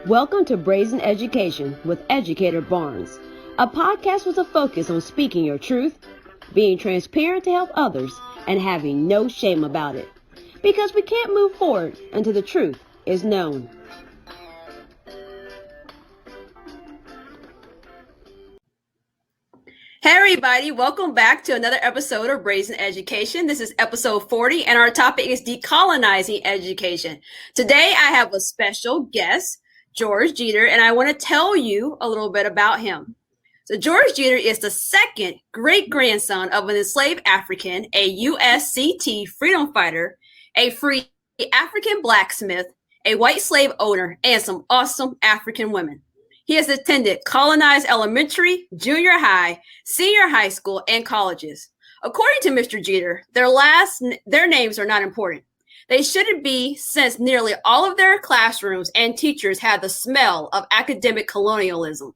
Welcome to Brazen Education with Educator Barnes, a podcast with a focus on speaking your truth, being transparent to help others, and having no shame about it. Because we can't move forward until the truth is known. Hey everybody, welcome back to another episode of Brazen Education. This is episode 40 and our topic is Decolonizing Education. Today I have a special guest, George Geder, and I want to tell you a little bit about him. So George Geder is the second great-grandson of an enslaved African, a USCT freedom fighter, a free African blacksmith, a white slave owner, and some awesome African women. He has attended Colonized elementary, junior high, senior high school, and colleges. According to Mr. Geder, their names are not important. They shouldn't be, since nearly all of their classrooms and teachers had the smell of academic colonialism.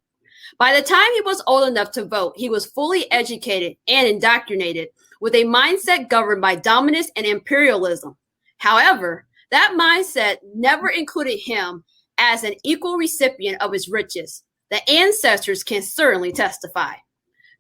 By the time he was old enough to vote, he was fully educated and indoctrinated with a mindset governed by dominance and imperialism. However, that mindset never included him as an equal recipient of his riches. The ancestors can certainly testify.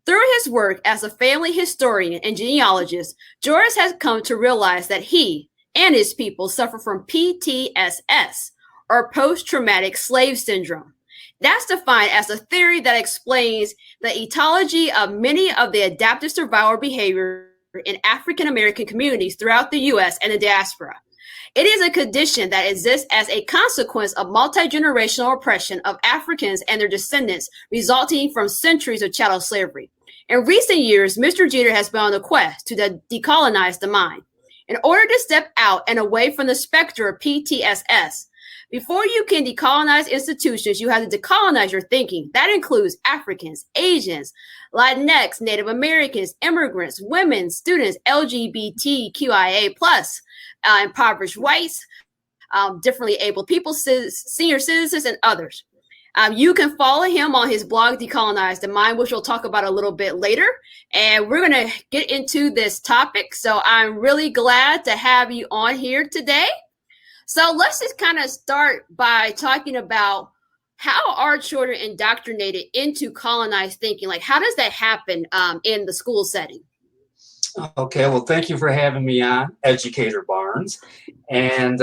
Through his work as a family historian and genealogist, George has come to realize that he and his people suffer from PTSS, or post-traumatic slave syndrome. That's defined as a theory that explains the etiology of many of the adaptive survival behavior in African American communities throughout the U.S. and the diaspora. It is a condition that exists as a consequence of multi-generational oppression of Africans and their descendants resulting from centuries of chattel slavery. In recent years, Mr. Geder has been on a quest to decolonize the mind. In order to step out and away from the specter of PTSS, before you can decolonize institutions, you have to decolonize your thinking. That includes Africans, Asians, Latinx, Native Americans, immigrants, women, students, LGBTQIA+, impoverished whites, differently able people, senior citizens, and others. You can follow him on his blog, Decolonize the Mind, which we'll talk about a little bit later. And we're going to get into this topic. So I'm really glad to have you on here today. So let's just kind of start by talking about how are children indoctrinated into colonized thinking? Like, how does that happen in the school setting? Okay, well, thank you for having me on, Educator Barnes. And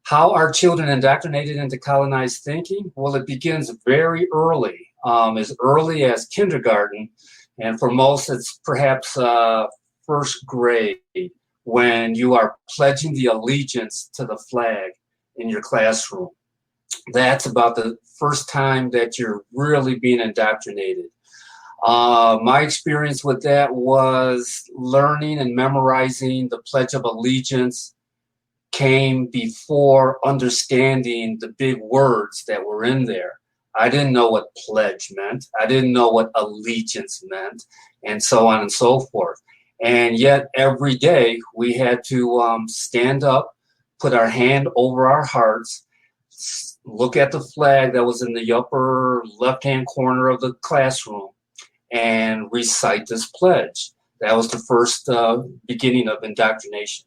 how are children indoctrinated into colonized thinking? Well, it begins very early as kindergarten. And for most, it's perhaps first grade, when you are pledging the allegiance to the flag in your classroom. That's about the first time that you're really being indoctrinated. My experience with that was learning and memorizing the Pledge of Allegiance came before understanding the big words that were in there. I didn't know what pledge meant. I didn't know what allegiance meant, and so on and so forth. And yet every day we had to stand up, put our hand over our hearts, look at the flag that was in the upper left-hand corner of the classroom, and recite this pledge. That was the first beginning of indoctrination.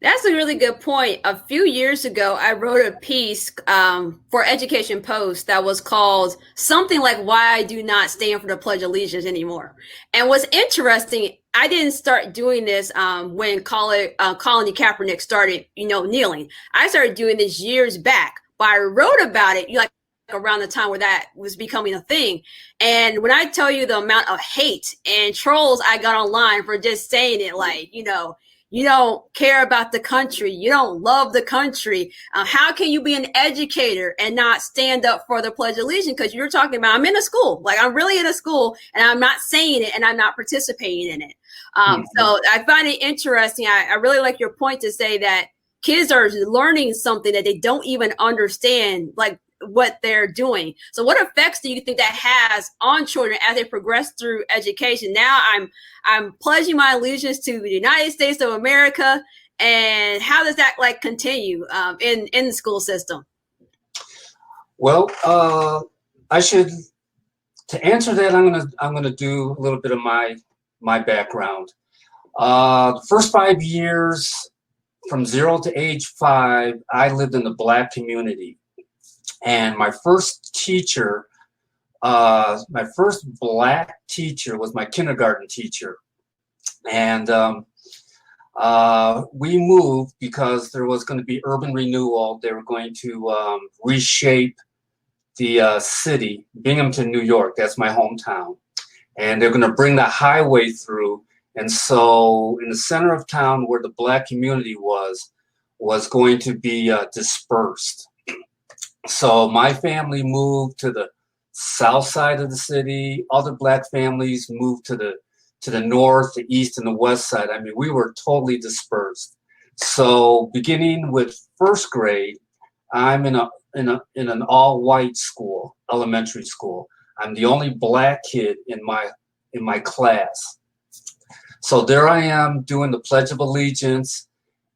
That's a really good point. A few years ago, I wrote a piece for Education Post that was called something like "Why I Do Not Stand for the Pledge of Allegiance Anymore." And what's interesting, I didn't start doing this when Colony Kaepernick started, kneeling. I started doing this years back, but I wrote about it around the time where that was becoming a thing. And when I tell you the amount of hate and trolls I got online for just saying it, you don't care about the country. You don't love the country. How can you be an educator and not stand up for the Pledge of Allegiance? Because you're talking about, I'm in a school, I'm really in a school and I'm not saying it and I'm not participating in it. So I find it interesting. I really like your point to say that kids are learning something that they don't even understand, what they're doing. So what effects do you think that has on children as they progress through education? Now I'm pledging my allegiance to the United States of America. And how does that continue in the school system? Well, to answer that, I'm gonna do a little bit of my background. The first 5 years, from 0 to age 5, I lived in the Black community. And my first teacher, my first black teacher was my kindergarten teacher. And we moved because there was going to be urban renewal. They were going to reshape the city, Binghamton, New York. That's my hometown. And they're going to bring the highway through. And so in the center of town where the black community was going to be dispersed. So my family moved to the south side of the city. Other black families moved to the north, the east, and the west side. I mean, we were totally dispersed. So beginning with first grade, I'm in an all-white school, elementary school. I'm the only black kid in my class. So there I am doing the Pledge of Allegiance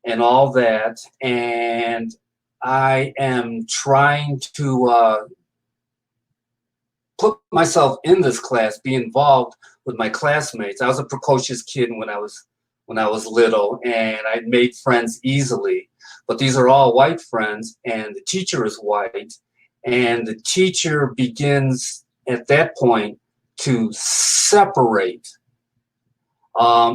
and all that, and I am trying to put myself in this class, be involved with my classmates. I was a precocious kid when I was little, and I made friends easily. But these are all white friends, and the teacher is white, and the teacher begins at that point to separate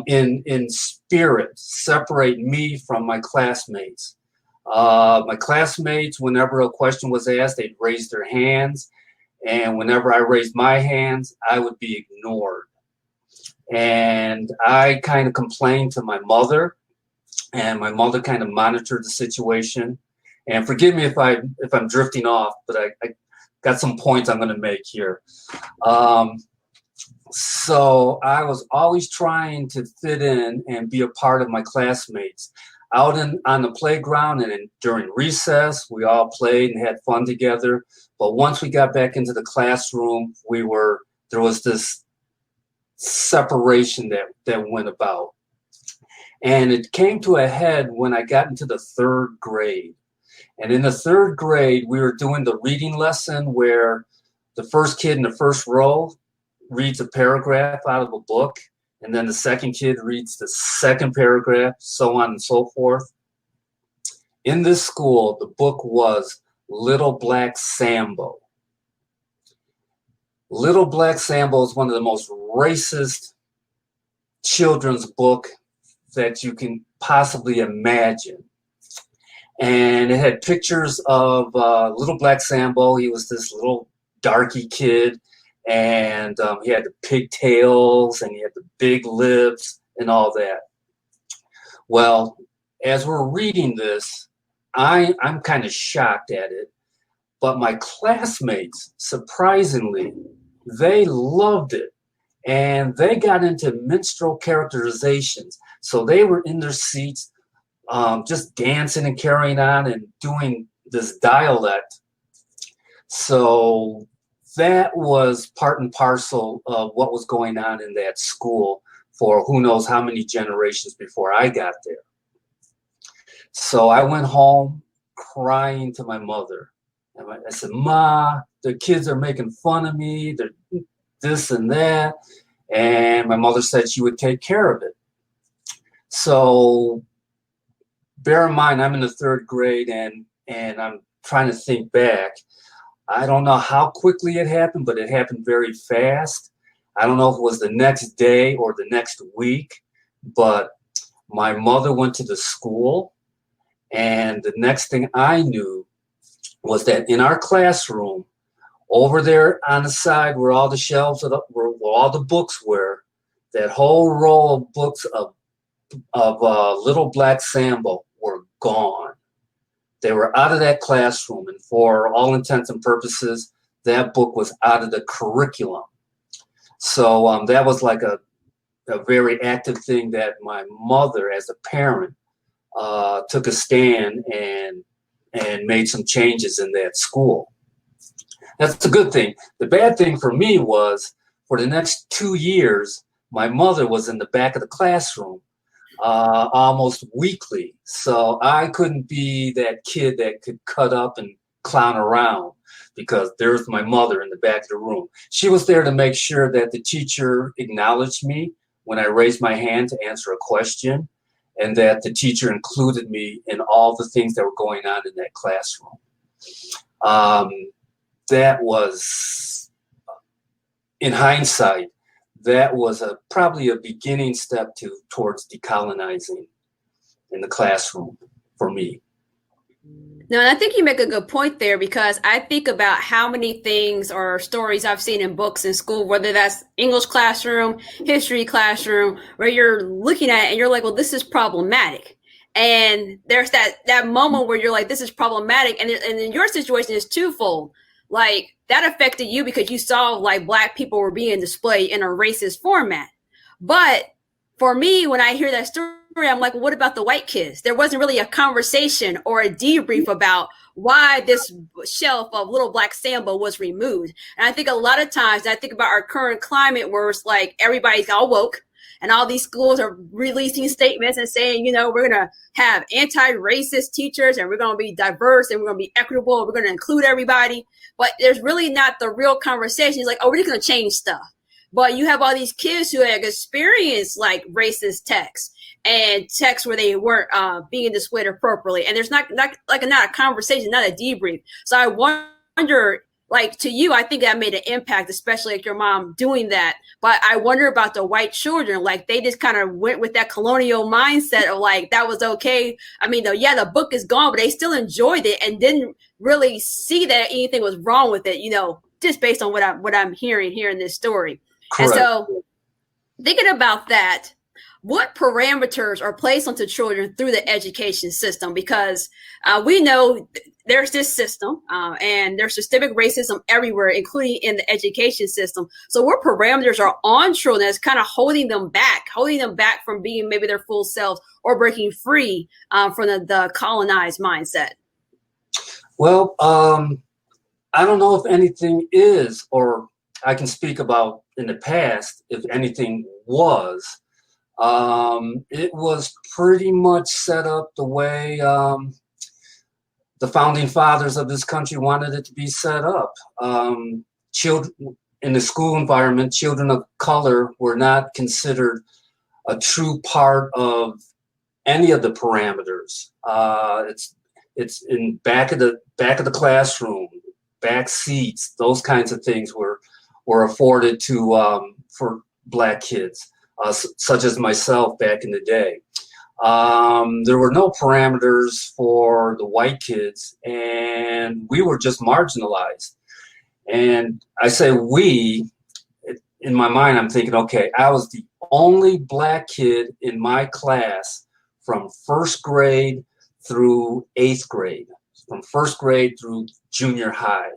in spirit, separate me from my classmates. My classmates, whenever a question was asked, they'd raise their hands. And whenever I raised my hands, I would be ignored. And I kind of complained to my mother, and my mother kind of monitored the situation. And forgive me if I'm drifting off, but I got some points I'm going to make here. So I was always trying to fit in and be a part of my classmates. Out on the playground and during recess, we all played and had fun together. But once we got back into the classroom, there was this separation that went about. And it came to a head when I got into the third grade. And in the third grade, we were doing the reading lesson where the first kid in the first row reads a paragraph out of a book, and then the second kid reads the second paragraph, so on and so forth. In this school, the book was Little Black Sambo. Little Black Sambo is one of the most racist children's book that you can possibly imagine. And it had pictures of Little Black Sambo. He was this little darky kid, and he had the pigtails, and he had the big lips and all that. Well, as we're reading this, I'm kind of shocked at it, but my classmates, surprisingly, they loved it, and they got into minstrel characterizations. So they were in their seats, just dancing and carrying on and doing this dialect. So that was part and parcel of what was going on in that school for who knows how many generations before I got there. So I went home crying to my mother. And I said, "Ma, the kids are making fun of me. They're this and that." And my mother said she would take care of it. So bear in mind, I'm in the third grade, and I'm trying to think back. I don't know how quickly it happened, but it happened very fast. I don't know if it was the next day or the next week, but my mother went to the school, and the next thing I knew was that in our classroom, over there on the side where all the shelves where all the books were, that whole row of books of Little Black Sambo were gone. They were out of that classroom, and for all intents and purposes, that book was out of the curriculum. So that was like a very active thing that my mother, as a parent, took a stand and made some changes in that school. That's a good thing. The bad thing for me was, for the next 2 years, my mother was in the back of the classroom almost weekly. So I couldn't be that kid that could cut up and clown around, because there's my mother in the back of the room. She was there to make sure that the teacher acknowledged me when I raised my hand to answer a question, and that the teacher included me in all the things that were going on in that classroom. That was, in hindsight, that was probably a beginning step towards decolonizing in the classroom for me. No, and I think you make a good point there, because I think about how many things or stories I've seen in books in school, whether that's English classroom, history classroom, where you're looking at it and you're like, well, this is problematic. And there's that moment where you're like, this is problematic. And in your situation is twofold. Like, that affected you because you saw like Black people were being displayed in a racist format. But for me, when I hear that story, I'm like, well, what about the white kids? There wasn't really a conversation or a debrief about why this shelf of Little Black Sambo was removed. And I think a lot of times, I think about our current climate where it's like everybody's all woke and all these schools are releasing statements and saying, we're going to have anti-racist teachers and we're going to be diverse and we're going to be equitable. And we're going to include everybody. But there's really not the real conversation. It's like, oh, we're just going to change stuff. But you have all these kids who have experienced like racist texts and texts where they weren't being displayed appropriately. And there's not a conversation, not a debrief. So I wonder, like, to you, I think that made an impact, especially like your mom doing that. But I wonder about the white children. Like, they just kind of went with that colonial mindset of like, that was okay. I mean, the book is gone, but they still enjoyed it and didn't really see that anything was wrong with it, just based on what I'm hearing here in this story. Correct. And so thinking about that, what parameters are placed onto children through the education system? Because we know there's this system and there's systemic racism everywhere, including in the education system. So what parameters are on children that's kind of holding them back from being maybe their full selves or breaking free from the colonized mindset? Well, I don't know if anything is, or I can speak about in the past, if anything was. It was pretty much set up the way the founding fathers of this country wanted it to be set up. Children in the school environment, children of color were not considered a true part of any of the parameters. It's in back of the classroom, back seats, those kinds of things were afforded to for Black kids, such as myself back in the day. There were no parameters for the white kids, and we were just marginalized. And I say we, in my mind, I'm thinking, okay, I was the only Black kid in my class from first grade through eighth grade, from first grade through junior high.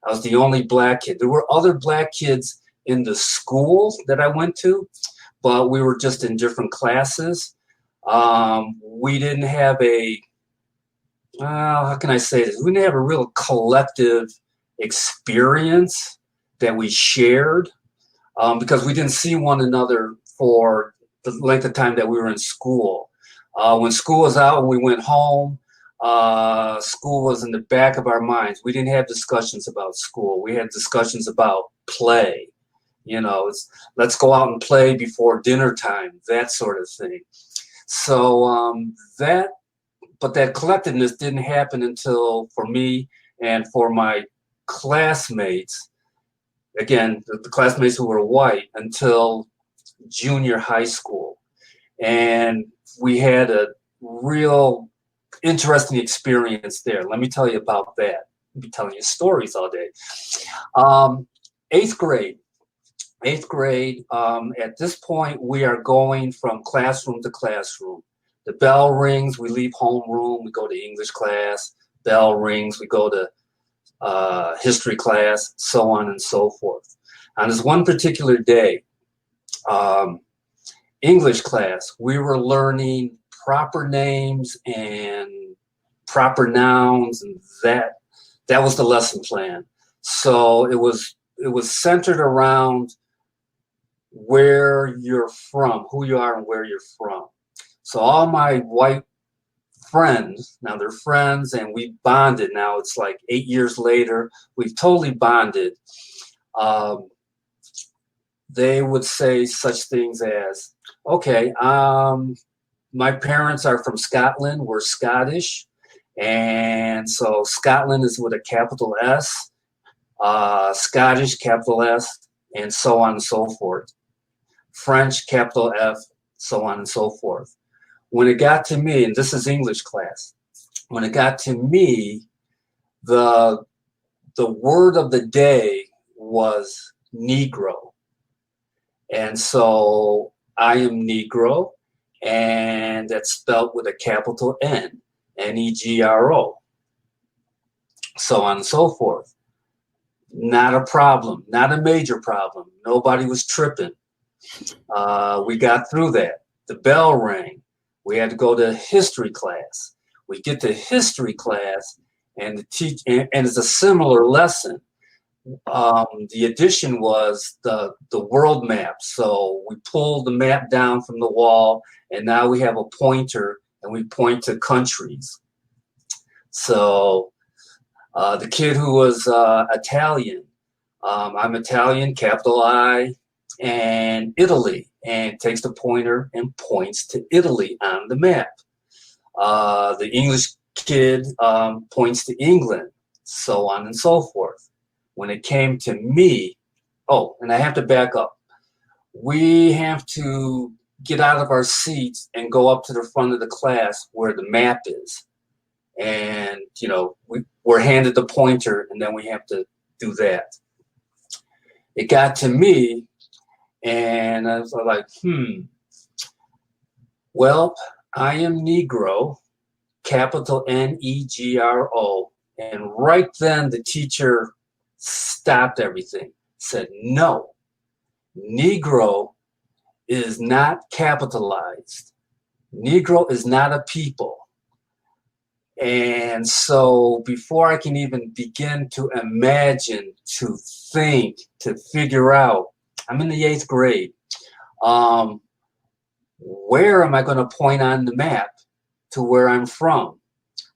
I was the only Black kid. There were other Black kids in the school that I went to, but we were just in different classes. We didn't have how can I say this? We didn't have a real collective experience that we shared because we didn't see one another for the length of time that we were in school. When school was out and we went home, school was in the back of our minds. We didn't have discussions about school. We had discussions about play. Let's go out and play before dinner time, that sort of thing. So that collectiveness didn't happen until, for me and for my classmates, again, the classmates who were white, until junior high school. And we had a real interesting experience there. Let me tell you about that. I'll be telling you stories all day. Eighth grade, at this point, we are going from classroom to classroom. The bell rings, we leave homeroom, we go to English class. Bell rings, we go to history class, so on and so forth. On this one particular day, English class, we were learning proper names and proper nouns, and that was the lesson plan. So it was centered around where you're from, who you are and where you're from. So all my white friends, now they're friends and we bonded. Now it's like 8 years later, we've totally bonded. They would say such things as, okay, my parents are from Scotland, we're Scottish, And so Scotland is with a capital S, Scottish, capital S, and so on and so forth. French, capital F, so on and so forth. When it got to me, and this is English class, when it got to me, the word of the day was Negro. And so I am Negro, and that's spelled with a capital N, Negro, so on and so forth. Not a problem, not a major problem. Nobody was tripping. We got through that. The bell rang. We had to go to history class. We get to history class, and and it's a similar lesson. The addition was the world map. So we pulled the map down from the wall, and now we have a pointer, and we point to countries. So the kid who was Italian, I'm Italian, capital I, and Italy, and takes the pointer and points to Italy on the map. The English kid points to England, so on and so forth. When it came to me, oh, and I have to back up. We have to get out of our seats and go up to the front of the class where the map is. And, you know, we're handed the pointer, and then we have to do that. It got to me, and I was like, well, I am Negro, capital Negro. And right then the teacher stopped everything, said, no, Negro is not capitalized. Negro is not a people. And so before I can even begin to imagine, to think, to figure out, I'm in the 8th grade, where am I going to point on the map to where I'm from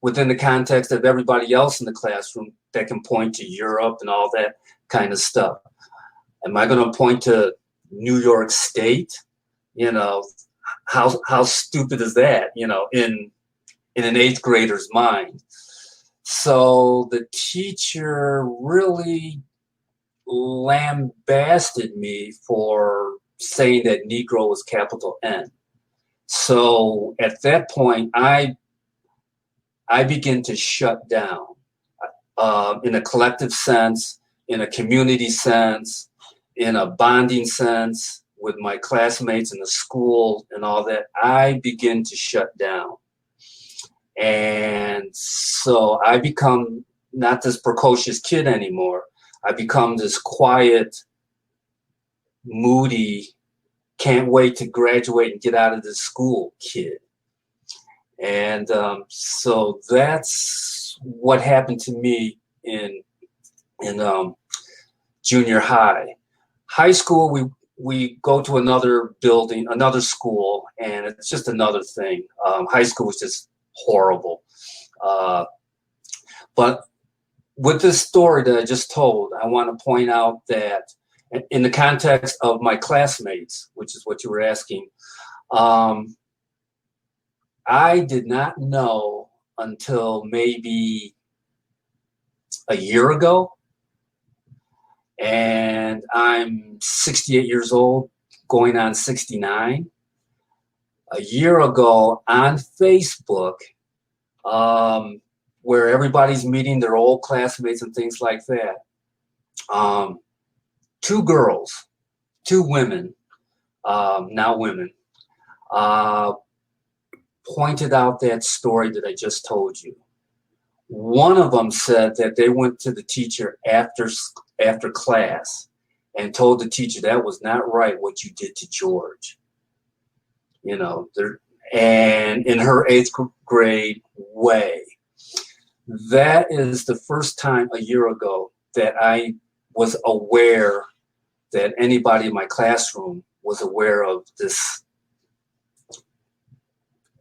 within the context of everybody else in the classroom that can point to Europe and all that kind of stuff? Am I going to point to New York State? You know, how stupid is that, you know, in an 8th grader's mind? So the teacher really lambasted me for saying that Negro was capital N. So at that point, I begin to shut down in a collective sense, in a community sense, in a bonding sense with my classmates in the school and all that. I begin to shut down. And so I become not this precocious kid anymore. I become this quiet, moody, can't wait to graduate and get out of this school kid. And so that's what happened to me in junior high. High school, we go to another building, another school, and it's just another thing. High school was just horrible. But with this story that I just told, I want to point out that in the context of my classmates, which is what you were asking, I did not know until maybe a year ago, and I'm 68 years old, going on 69. A year ago on Facebook, where everybody's meeting their old classmates and things like that, 2 girls, 2 women, now women, pointed out that story that I just told you. One of them said that they went to the teacher after class and told the teacher that was not right what you did to George. You know, and in her 8th grade way. That is the first time a year ago that I was aware that anybody in my classroom was aware of this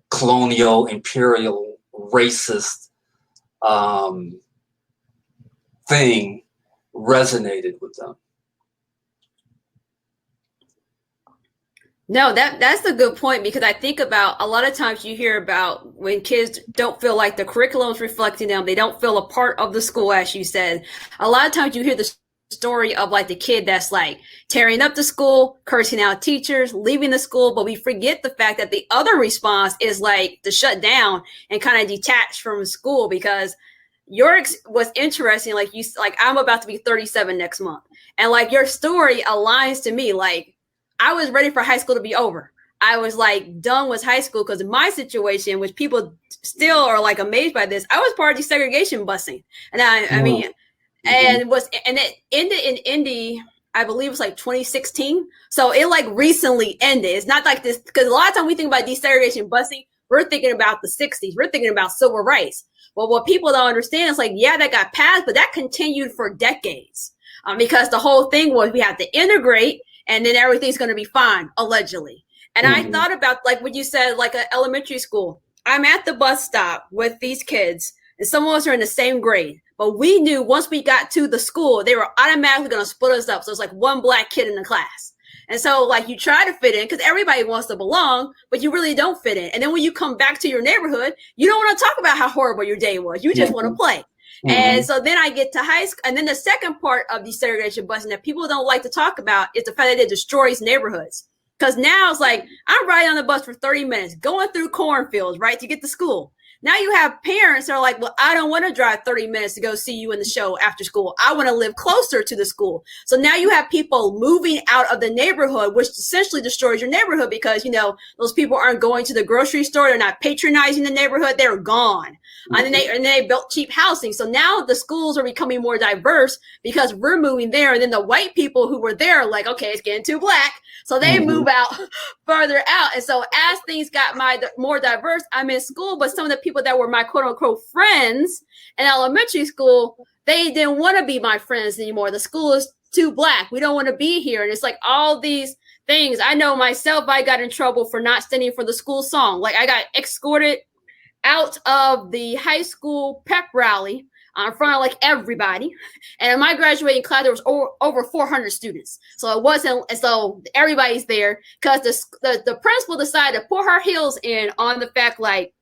colonial, imperial, racist thing resonated with them. No, that's a good point because I think about a lot of times you hear about when kids don't feel like the curriculum is reflecting them, they don't feel a part of the school, as you said. A lot of times you hear the story of like the kid that's like tearing up the school, cursing out teachers, leaving the school, but we forget the fact that the other response is like to shut down and kind of detach from school because yours was interesting. Like I'm about to be 37 next month, and like your story aligns to me. Like I was ready for high school to be over. I was like done with high school because in my situation, which people still are like amazed by this, I was part of desegregation busing, and I mean, and it ended in Indy. I believe it was like 2016. So it like recently ended. It's not like this because a lot of times we think about desegregation busing, we're thinking about the 60s. We're thinking about civil rights. Well, what people don't understand is like, yeah, that got passed, but that continued for decades because the whole thing was we have to integrate and then everything's going to be fine, allegedly. And I thought about like what you said, like an elementary school. I'm at the bus stop with these kids and some of us are in the same grade. But we knew once we got to the school, they were automatically going to split us up. So it's like one black kid in the class. And so like you try to fit in because everybody wants to belong, but you really don't fit in. And then when you come back to your neighborhood, you don't want to talk about how horrible your day was. You just want to play. And so then I get to high school. And then the second part of desegregation busing that people don't like to talk about is the fact that it destroys neighborhoods. Because now it's like, I'm riding on the bus for 30 minutes, going through cornfields, right, to get to school. Now you have parents that are like, well, I don't want to drive 30 minutes to go see you in the show after school. I want to live closer to the school. So now you have people moving out of the neighborhood, which essentially destroys your neighborhood because, you know, those people aren't going to the grocery store. They're not patronizing the neighborhood. They're gone. And they built cheap housing. So now the schools are becoming more diverse because we're moving there. And then the white people who were there are like, okay, it's getting too black. So they move out further out. And so as things got more diverse, I'm in school, but some of the people that were my quote unquote friends in elementary school, they didn't want to be my friends anymore. The school is too black. We don't want to be here. And it's like all these things. I know myself, I got in trouble for not standing for the school song. Like I got escorted out of the high school pep rally in front of like everybody. And in my graduating class, there was over 400 students. So it wasn't, so everybody's there because the principal decided to put her heels in on the fact like,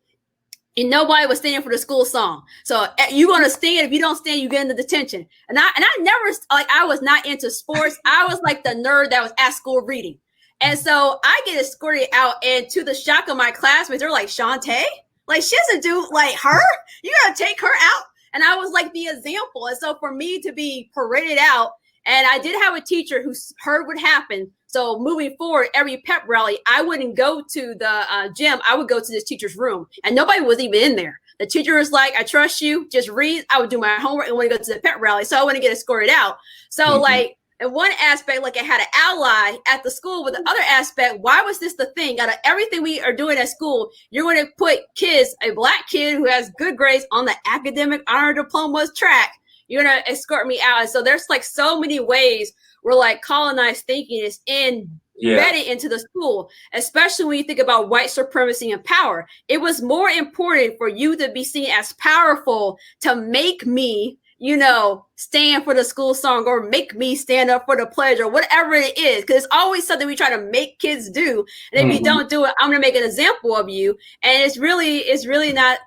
and nobody was standing for the school song. So you're going to stand. If you don't stand, you get into detention. And I never, like, I was not into sports. I was like the nerd that was at school reading. And so I get escorted out, and to the shock of my classmates, they're like, Shantae? Like, she doesn't do like her? You got to take her out? And I was like the example. And so for me to be paraded out, and I did have a teacher who heard what happened. So moving forward, every pep rally, I wouldn't go to the gym. I would go to this teacher's room, and nobody was even in there. The teacher was like, I trust you, just read. I would do my homework and want to go to the pep rally. So I wouldn't get escorted out. So like, in one aspect, like I had an ally at the school. With the other aspect, why was this the thing? Out of everything we are doing at school, you're going to put kids, a black kid who has good grades on the academic honor diplomas track. You're going to escort me out. And so there's like so many ways where like colonized thinking is embedded into the school, especially when you think about white supremacy and power. It was more important for you to be seen as powerful to make me, you know, stand for the school song or make me stand up for the pledge or whatever it is. Because it's always something we try to make kids do. And if you don't do it, I'm going to make an example of you. And it's really not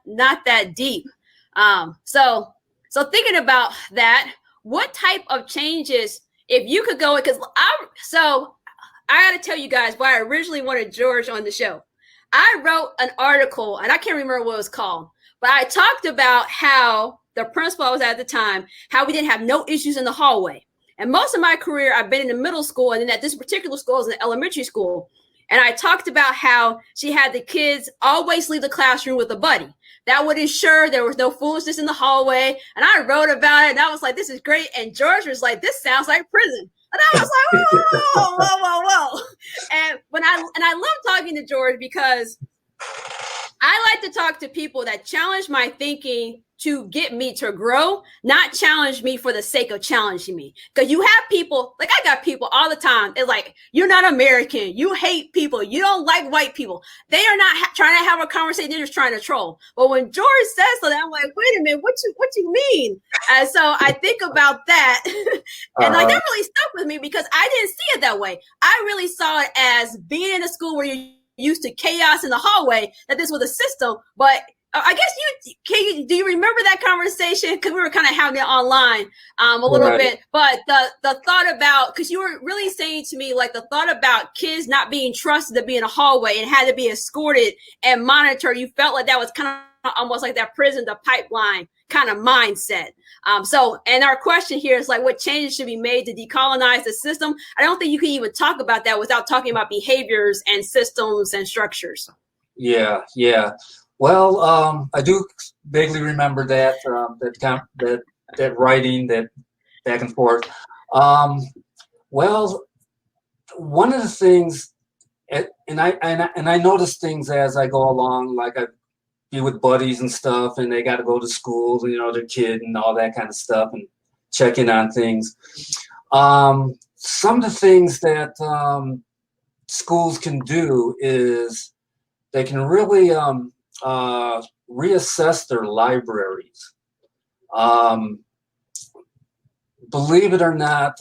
that deep. So thinking about that, what type of changes, if you could go, because I got to tell you guys why I originally wanted George on the show. I wrote an article, and I can't remember what it was called, but I talked about how the principal I was at the time, how we didn't have no issues in the hallway. And most of my career, I've been in the middle school, and then at this particular school, I was in elementary school. And I talked about how she had the kids always leave the classroom with a buddy. That would ensure there was no foolishness in the hallway. And I wrote about it, and I was like, this is great. And George was like, this sounds like prison. And I was like, whoa. And I love talking to George because I like to talk to people that challenge my thinking to get me to grow, not challenge me for the sake of challenging me. Because you have people, like I got people all the time. It's like, you're not American. You hate people. You don't like white people. They are not trying to have a conversation. They're just trying to troll. But when George says something, I'm like, wait a minute, what you mean? And so I think about that. And like that really stuck with me because I didn't see it that way. I really saw it as being in a school where you're used to chaos in the hallway, that this was a system. But I guess do you remember that conversation? Because we were kind of having it online a little bit. But the thought about, because you were really saying to me, like the thought about kids not being trusted to be in a hallway and had to be escorted and monitored, you felt like that was kind of almost like that prison to pipeline kind of mindset. And our question here is like, what changes should be made to decolonize the system? I don't think you can even talk about that without talking about behaviors and systems and structures. Yeah. Well, I do vaguely remember that writing, that back and forth. Well, one of the things, and I notice things as I go along, like I be with buddies and stuff, and they got to go to school, their kid and all that kind of stuff, and check in on things. Some of the things that schools can do is they can really reassess their libraries. Believe it or not,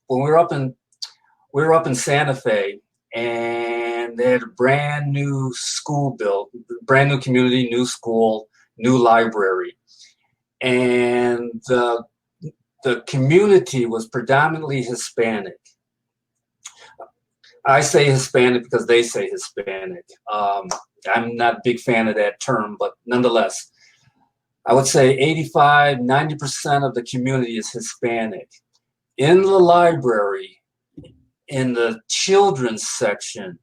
when we were up in Santa Fe, and they had a brand new school built, brand new community, new school, new library, and the community was predominantly Hispanic. I say Hispanic because they say Hispanic. I'm not a big fan of that term, but nonetheless, I would say 85–90% of the community is Hispanic. In the library, in the children's section,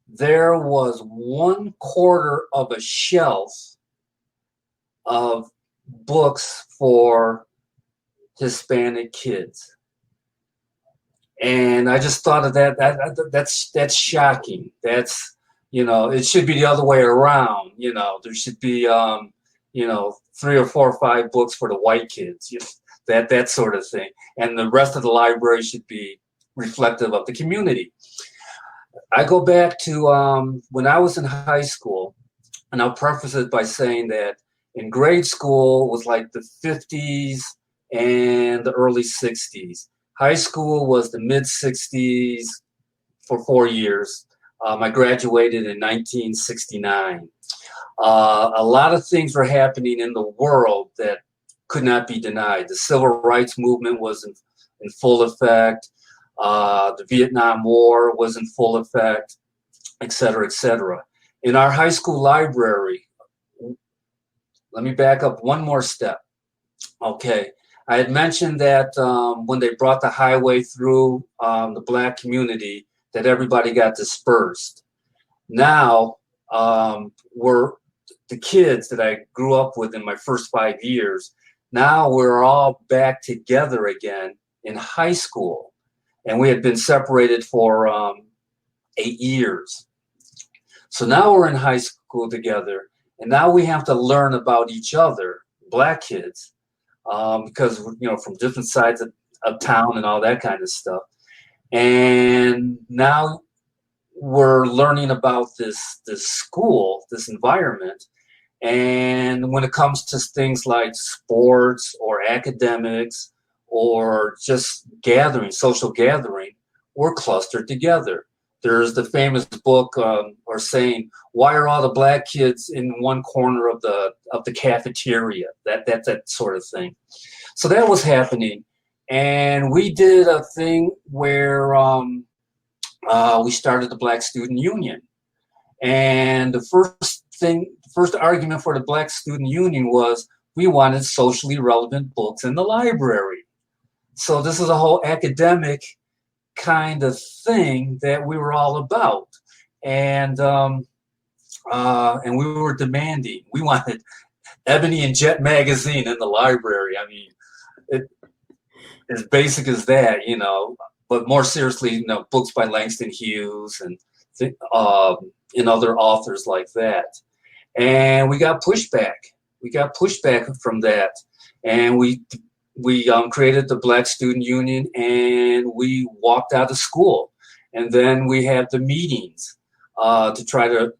there was 1/4 of a shelf of books for Hispanic kids. And I just thought of that's shocking. That's, it should be the other way around. There should be, 3 or 4 or 5 books for the white kids, that sort of thing. And the rest of the library should be reflective of the community. I go back to when I was in high school, and I'll preface it by saying that in grade school was like the 50s and the early 60s. High school was the mid-60s for 4 years. I graduated in 1969. A lot of things were happening in the world that could not be denied. The civil rights movement was in full effect. The Vietnam War was in full effect, et cetera, et cetera. In our high school library, let me back up one more step. Okay. I had mentioned that when they brought the highway through the Black community, that everybody got dispersed. Now, we're the kids that I grew up with in my first 5 years. Now we're all back together again in high school, and we had been separated for 8 years. So now we're in high school together, and now we have to learn about each other, Black kids. Because from different sides of town and all that kind of stuff. And now we're learning about this school, this environment. And when it comes to things like sports or academics or just gathering, social gathering, we're clustered together. There's the famous book or saying, "Why are all the Black kids in one corner of the cafeteria?" That sort of thing. So that was happening, and we did a thing where we started the Black Student Union, and the first argument for the Black Student Union was we wanted socially relevant books in the library. So this is a whole academic kind of thing that we were all about, and we were demanding. We wanted Ebony and Jet magazine in the library. I mean, as basic as that, But more seriously, books by Langston Hughes and other authors like that. And we got pushback. pushback from that, and we created the Black Student Union, and we walked out of school, and then we had the meetings to try the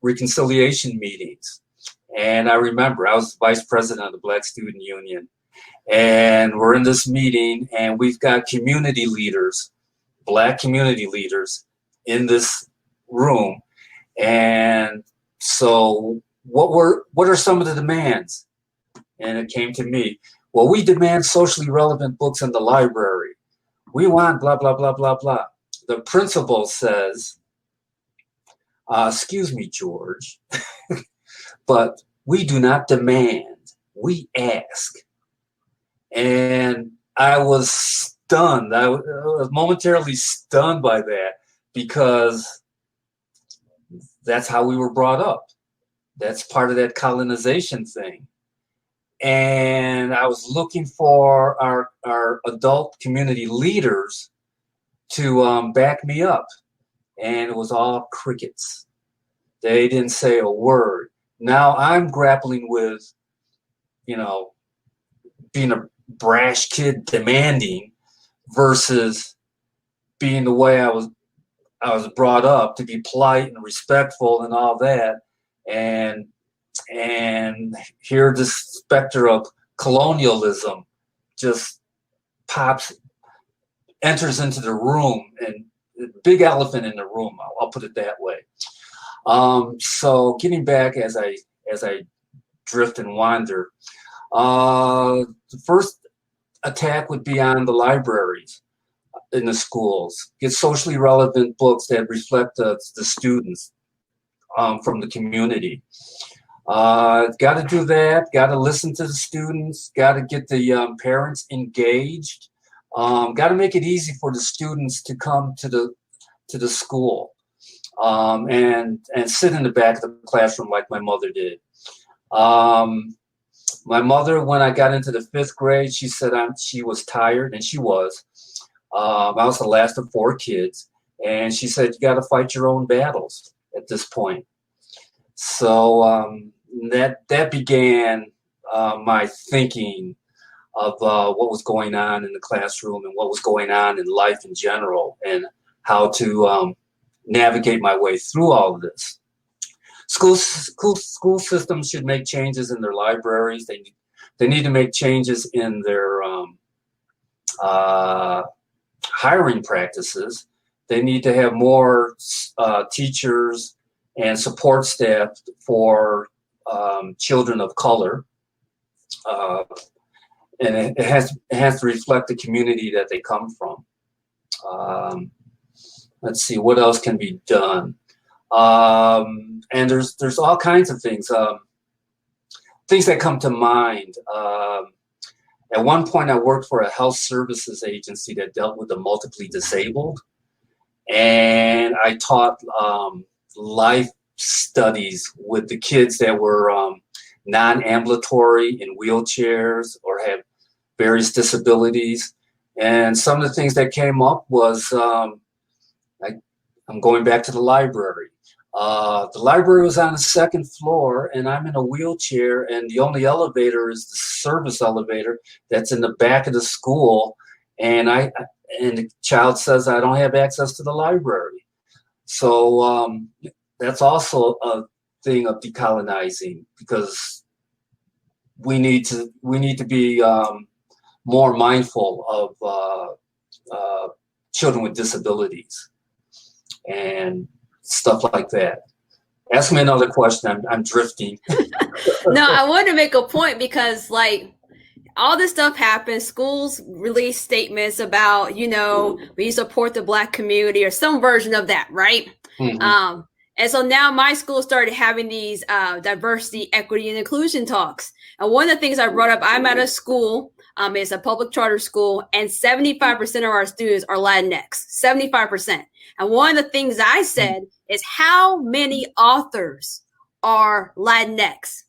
reconciliation meetings. And I remember I was vice president of the Black Student Union, and we're in this meeting, and we've got community leaders, Black community leaders, in this room. And so what are some of the demands? And it came to me. Well, we demand socially relevant books in the library. We want blah, blah, blah, blah, blah. The principal says, excuse me, George, but we do not demand, we ask. And I was stunned. I was momentarily stunned by that, because that's how we were brought up. That's part of that colonization thing. And I was looking for our adult community leaders to back me up. And it was all crickets. They didn't say a word. Now I'm grappling with, being a brash kid demanding versus being the way I was brought up, to be polite and respectful and all that. And here this specter of colonialism just enters into the room, and big elephant in the room, I'll put it that way. So getting back as I drift and wander, the first attack would be on the libraries in the schools. Get socially relevant books that reflect the students from the community. Got to do that. Got to listen to the students. Got to get the parents engaged. Got to make it easy for the students to come to the school and sit in the back of the classroom like my mother did. My mother, when I got into the 5th grade, she said she was tired, and she was. I was the last of 4 kids, and she said, you got to fight your own battles at this point. So that began my thinking of what was going on in the classroom and what was going on in life in general, and how to navigate my way through all of this. School systems should make changes in their libraries. They need to make changes in their hiring practices. They need to have more teachers and support staff for children of color. And it has to reflect the community that they come from. Let's see, what else can be done? And there's all kinds of things that come to mind. At one point, I worked for a health services agency that dealt with the multiply disabled, and I taught life studies with the kids that were non-ambulatory, in wheelchairs, or had various disabilities. And some of the things that came up was, I'm going back to the library. The library was on the 2nd floor, and I'm in a wheelchair, and the only elevator is the service elevator that's in the back of the school. And the child says, I don't have access to the library. So that's also a thing of decolonizing, because we need to be more mindful of children with disabilities and stuff like that. Ask me another question. I'm drifting. No, I wanted to make a point, because all this stuff happens. Schools release statements about, we support the Black community, or some version of that, right? Mm-hmm. And so now my school started having these diversity, equity, and inclusion talks. And one of the things I brought up, I'm at a school, it's a public charter school, and 75% of our students are Latinx, 75%. And one of the things I said is, how many authors are Latinx?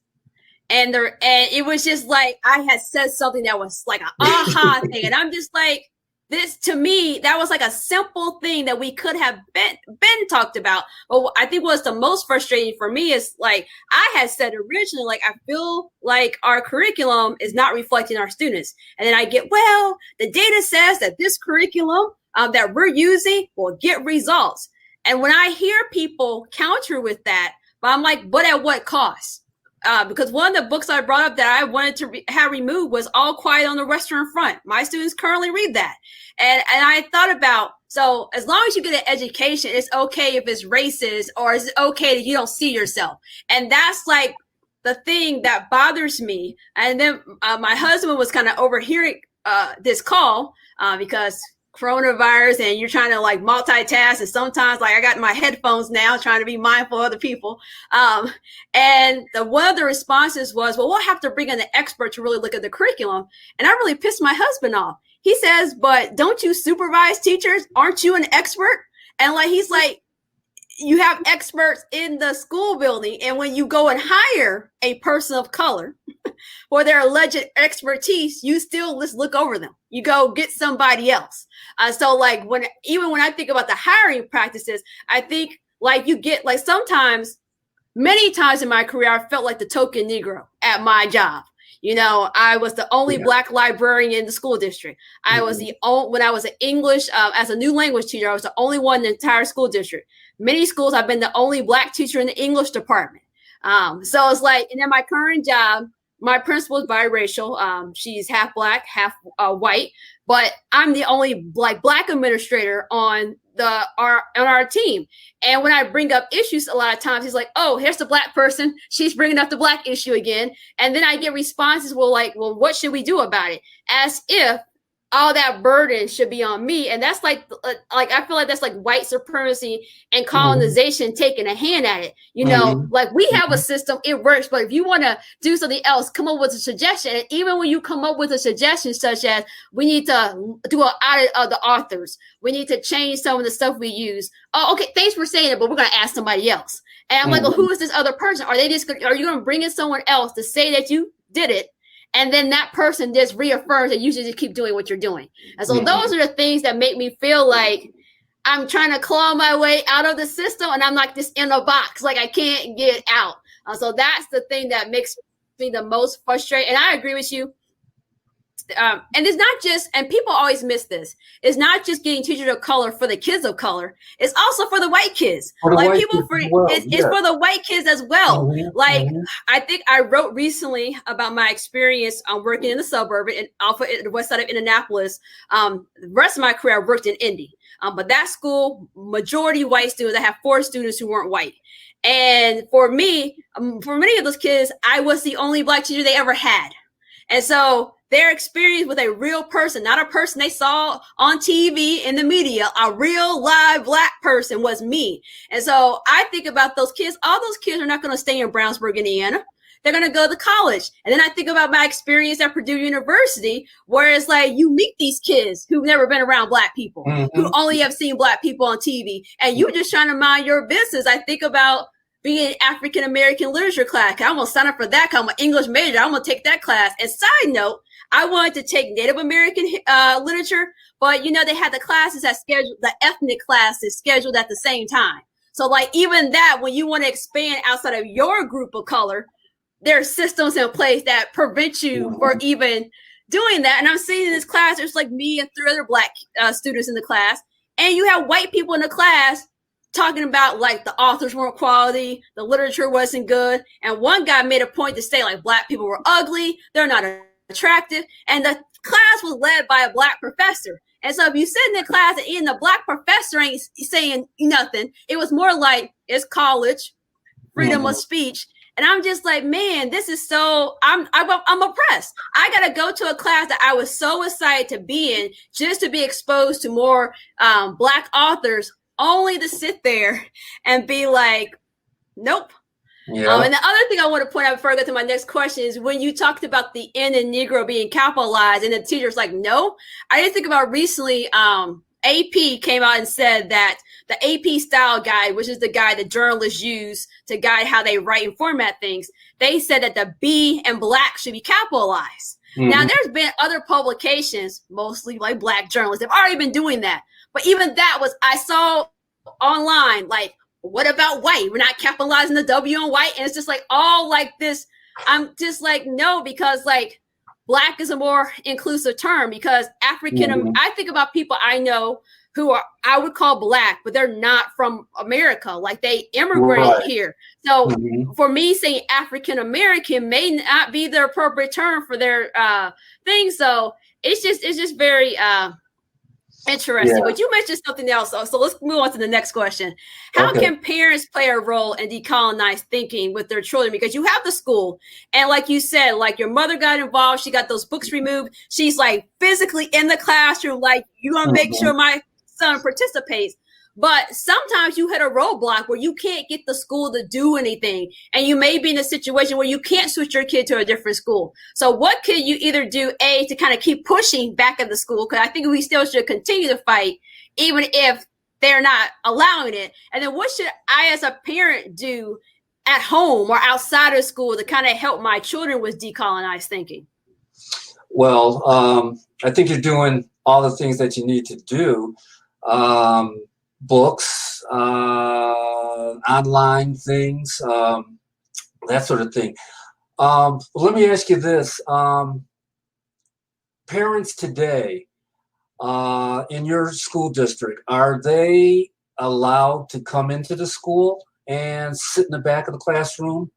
And it was just like, I had said something that was like an aha thing. And I'm just like, this, to me, that was like a simple thing that we could have been talked about. But I think what's the most frustrating for me is, like I had said originally, like I feel like our curriculum is not reflecting our students. And then I get, well, the data says that this curriculum that we're using will get results. And when I hear people counter with that, but I'm like, but at what cost? Because one of the books I brought up that I wanted to have removed was All Quiet on the Western Front. My students currently read that. And I thought about, so as long as you get an education, it's okay if it's racist, or is it okay that you don't see yourself? And that's like the thing that bothers me. And then my husband was kind of overhearing this call because coronavirus, and you're trying to like multitask, and sometimes like I got my headphones now trying to be mindful of other people, and one of the responses was, well, we'll have to bring in an expert to really look at the curriculum. And I really pissed my husband off. He says, but don't you supervise teachers? Aren't you an expert? And like he's like, you have experts in the school building, and when you go and hire a person of color for their alleged expertise, you still just look over them. You go get somebody else. So like when I think about the hiring practices, I think like you get like sometimes, many times in my career, I felt like the token Negro at my job. You know, I was the only Black librarian in the school district. I was the only, when I was an English, as a new language teacher, I was the only one in the entire school district. Many schools, I've been the only Black teacher in the English department. So it's like, and then my current job, my principal is biracial. She's half Black, half white, but I'm the only Black administrator on our team. And when I bring up issues, a lot of times he's like, oh, here's the Black person, she's bringing up the Black issue again. And then I get responses, well, what should we do about it? As if all that burden should be on me. And that's like I feel like that's like white supremacy and colonization taking a hand at it. You know, like we have a system, it works, but if you want to do something else, come up with a suggestion. And even when you come up with a suggestion such as we need to do an audit of the authors, we need to change some of the stuff we use. Oh, okay, thanks for saying it, but we're going to ask somebody else. And I'm like, well, who is this other person? Are you going to bring in someone else to say that you did it? And then that person just reaffirms that you should just keep doing what you're doing. And so those are the things that make me feel like I'm trying to claw my way out of the system, and I'm like this in a box, like I can't get out. So that's the thing that makes me the most frustrated. And I agree with you. And it's not just, and people always miss this, it's not just getting teachers of color for the kids of color, it's also for the white kids. It's for the white kids as well. I think I wrote recently about my experience working in the suburb in the west side of Indianapolis. The rest of my career I worked in Indy, but that school, majority white students. I have 4 students who weren't white. And for me, for many of those kids, I was the only Black teacher they ever had. And so their experience with a real person, not a person they saw on TV in the media, a real live Black person was me. And so I think about those kids. All those kids are not going to stay in Brownsburg, Indiana. They're going to go to college. And then I think about my experience at Purdue University, where it's like you meet these kids who've never been around Black people, who only have seen Black people on TV, and you're just trying to mind your business. I think about being an African-American literature class. I'm going to sign up for that. I'm an English major. I'm going to take that class. And side note, I wanted to take Native American literature, but you know, they had the classes that scheduled, the ethnic classes scheduled at the same time. So like even that, when you want to expand outside of your group of color, there are systems in place that prevent you from even doing that. And I'm seeing in this class, there's like me and 3 other Black students in the class, and you have white people in the class talking about like the authors weren't quality, the literature wasn't good. And one guy made a point to say like Black people were ugly, they're not attractive. And the class was led by a Black professor. And so if you sit in the class and even the Black professor ain't saying nothing, it was more like it's college, freedom of speech. And I'm just like, man, this is so, I'm oppressed. I got to go to a class that I was so excited to be in just to be exposed to more Black authors, only to sit there and be like, nope. Yeah. And the other thing I want to point out before I go to my next question is when you talked about the N in Negro being capitalized and the teacher's like, no, I didn't think about recently. AP came out and said that the AP style guide, which is the guide that journalists use to guide how they write and format things, they said that the B in Black should be capitalized. Now, there's been other publications, mostly like Black journalists, have already been doing that. But even that was, I saw online, like, what about white? We're not capitalizing the W on white. And it's just like all like this. I'm just like, no, because like Black is a more inclusive term, because African, I think about people I know who are, I would call Black, but they're not from America. Like they immigrated here. So for me, saying African American may not be the appropriate term for their thing. So it's just very interesting. But you mentioned something else. So let's move on to the next question. How can parents play a role in decolonized thinking with their children? Because you have the school, and like you said, like your mother got involved, she got those books removed. She's like physically in the classroom, like you gonna make sure my son participates. But sometimes you hit a roadblock where you can't get the school to do anything, and you may be in a situation where you can't switch your kid to a different school. So what could you either do, A, to kind of keep pushing back at the school, because I think we still should continue to fight even if they're not allowing it, and then what should I as a parent do at home or outside of school to kind of help my children with decolonized thinking? Well, I think you're doing all the things that you need to do. Books, online things, that sort of thing. Let me ask you this. Parents today in your school district, are they allowed to come into the school and sit in the back of the classroom?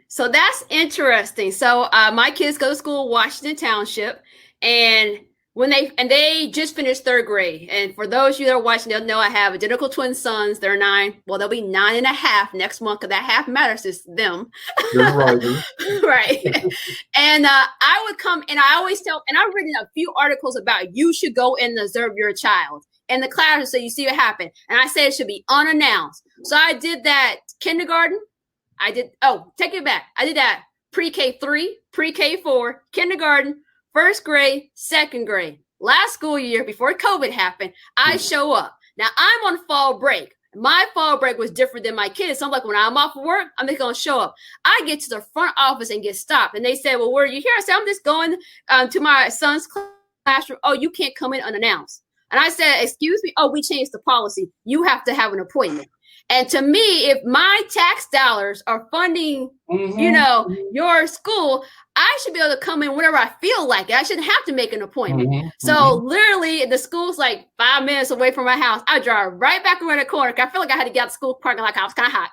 So that's interesting. So my kids go to school in Washington Township, and they just finished third grade. And for those of you that are watching, they'll know I have identical twin sons. They're 9. Well, they'll be 9.5 next month, because that half matters to them. You're right. Right. And I would come, and I always tell, and I've written a few articles about you should go and observe your child in the classroom so you see what happened. And I said it should be unannounced. So I did that kindergarten. Take it back. I did that pre-K 3, pre-K 4, kindergarten, first grade, second grade. Last school year, before COVID happened, I show up. Now I'm on fall break. My fall break was different than my kids. So I'm like, when I'm off of work, I'm just going to show up. I get to the front office and get stopped. And they said, well, where are you here? I said, I'm just going to my son's classroom. Oh, you can't come in unannounced. And I said, excuse me. Oh, we changed the policy. You have to have an appointment. And to me, if my tax dollars are funding, your school, I should be able to come in whenever I feel like it. I shouldn't have to make an appointment. So literally, the school's like 5 minutes away from my house. I drive right back around the corner. I feel like I had to get out of school parking lot. I was kind of hot.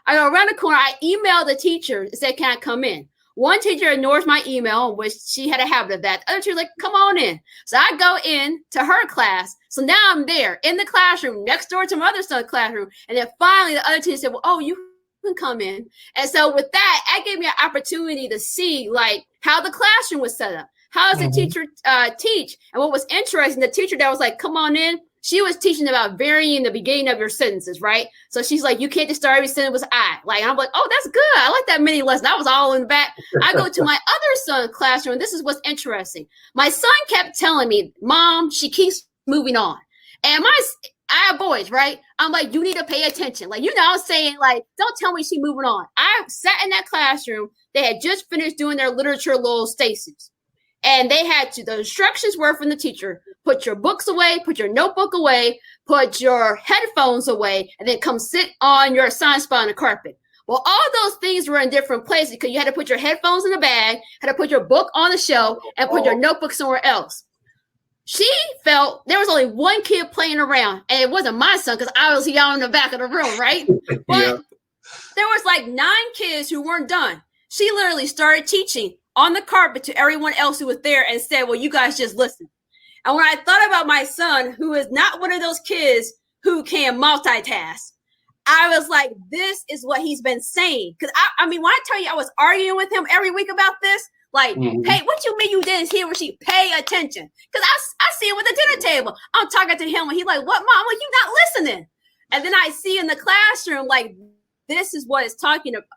I go around the corner. I emailed the teacher and said, can I come in? One teacher ignores my email, which she had a habit of that. The other teacher's like, come on in. So I go in to her class. So now I'm there in the classroom next door to my other son's classroom. And then finally the other teacher said, well, oh, you can come in. And so with that gave me an opportunity to see like how the classroom was set up. How does the teacher teach? And what was interesting, the teacher that was like, come on in, she was teaching about varying the beginning of your sentences, right? So she's like, you can't just start every sentence with I. Like, and I'm like, oh, that's good. I like that mini lesson. I was all in the back. I go to my other son's classroom, and this is what's interesting. My son kept telling me, Mom, she keeps moving on. And I have boys, right? I'm like, you need to pay attention. Like, I'm saying, like, don't tell me she's moving on. I sat in that classroom. They had just finished doing their literature little stations. And they had to, the instructions were from the teacher, put your books away, put your notebook away, put your headphones away, and then come sit on your assigned spot on the carpet. Well, all those things were in different places because you had to put your headphones in the bag, had to put your book on the shelf, and put your notebook somewhere else. She felt there was only one kid playing around, and it wasn't my son because I was out in the back of the room, right? But there was like 9 kids who weren't done. She literally started teaching on the carpet to everyone else who was there and said, well, you guys just listen. And when I thought about my son, who is not one of those kids who can multitask, I was like, this is what he's been saying. Because I mean, when I tell you I was arguing with him every week about this, like, hey, what you mean you didn't hear what she pay attention? Because I see him at the dinner table. I'm talking to him and he's like, what, Mom? I'm like, you not listening. And then I see in the classroom, like, this is what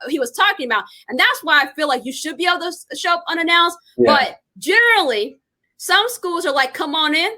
he was talking about. And that's why I feel like you should be able to show up unannounced. Yeah. But generally, some schools are like, come on in.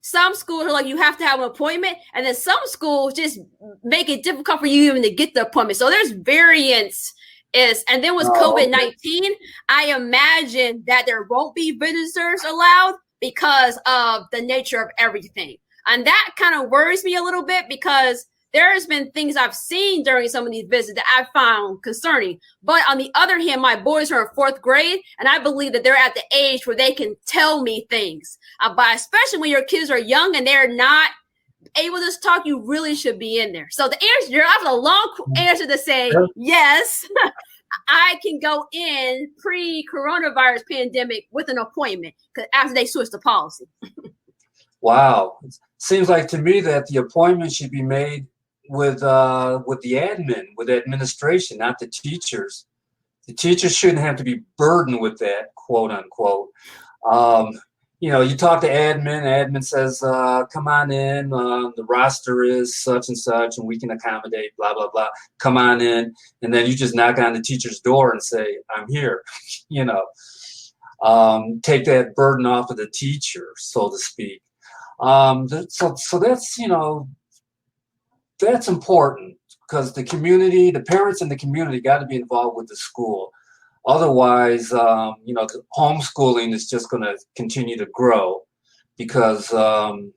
some schools are like you have to have an appointment, and then some schools just make it difficult for you even to get the appointment. So there's variance. And then with COVID-19, I imagine that there won't be visitors allowed because of the nature of everything. And that kind of worries me a little bit, because there has been things I've seen during some of these visits that I found concerning. But on the other hand, my boys are in 4th grade, and I believe that they're at the age where they can tell me things. But especially when your kids are young and they're not able to talk, you really should be in there. So the answer, you're having a long answer to say, yes, I can go in pre-coronavirus pandemic with an appointment after they switch the policy. Wow. It seems like to me that the appointment should be made with the admin, with administration, not the teachers. The teachers shouldn't have to be burdened with that, quote unquote. You know, you talk to admin says, come on in, the roster is such and such, and we can accommodate, blah, blah, blah. Come on in. And then you just knock on the teacher's door and say, I'm here, you know. Take that burden off of the teacher, so to speak. So that's, you know, that's important, because the community, the parents in the community got to be involved with the school. Otherwise, you know, the homeschooling is just going to continue to grow, because the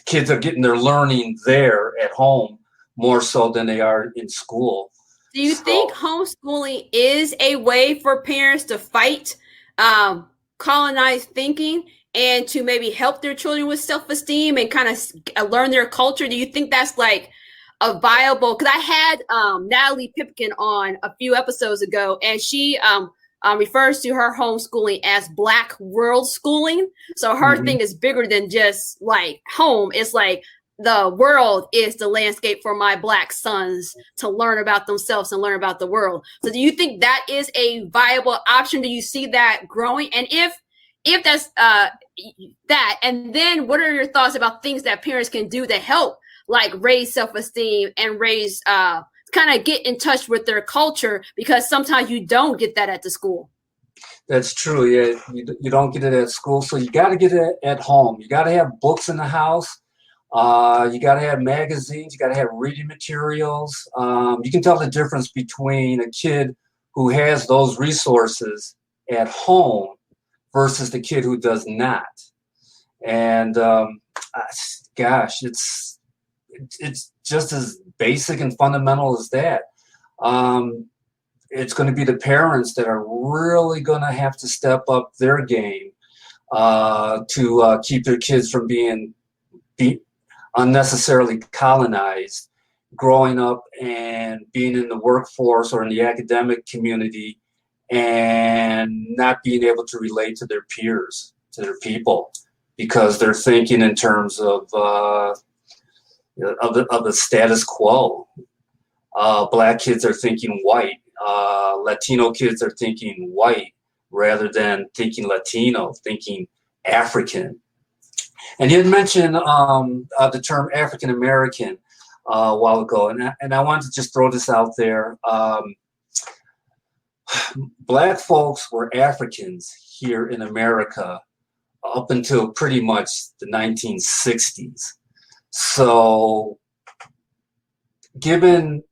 kids are getting their learning there at home more so than they are in school. Do you think homeschooling is a way for parents to fight colonized thinking and to maybe help their children with self-esteem and kind of learn their culture? Do you think that's like a viable, because I had Natalie Pipkin on a few episodes ago, and she refers to her homeschooling as Black world schooling. So her thing is bigger than just like home. It's like the world is the landscape for my Black sons to learn about themselves and learn about the world. So do you think that is a viable option? Do you see that growing? And if that's that, and then what are your thoughts about things that parents can do to help like raise self-esteem and raise kind of get in touch with their culture, because sometimes you don't get that at the school? That's true. Yeah, you don't get it at school, so you got to get it at home. You got to have books in the house. You got to have magazines. You got to have reading materials. You can tell the difference between a kid who has those resources at home versus the kid who does not. And gosh, it's just as basic and fundamental as that. It's going to be the parents that are really going to have to step up their game to keep their kids from being unnecessarily colonized, growing up and being in the workforce or in the academic community and not being able to relate to their peers, to their people, because they're thinking in terms of the status quo. Black kids are thinking white. Latino kids are thinking white rather than thinking Latino, thinking African. And you had mentioned the term African American a while ago, and I wanted to just throw this out there. Black folks were Africans here in America up until pretty much the 1960s. So given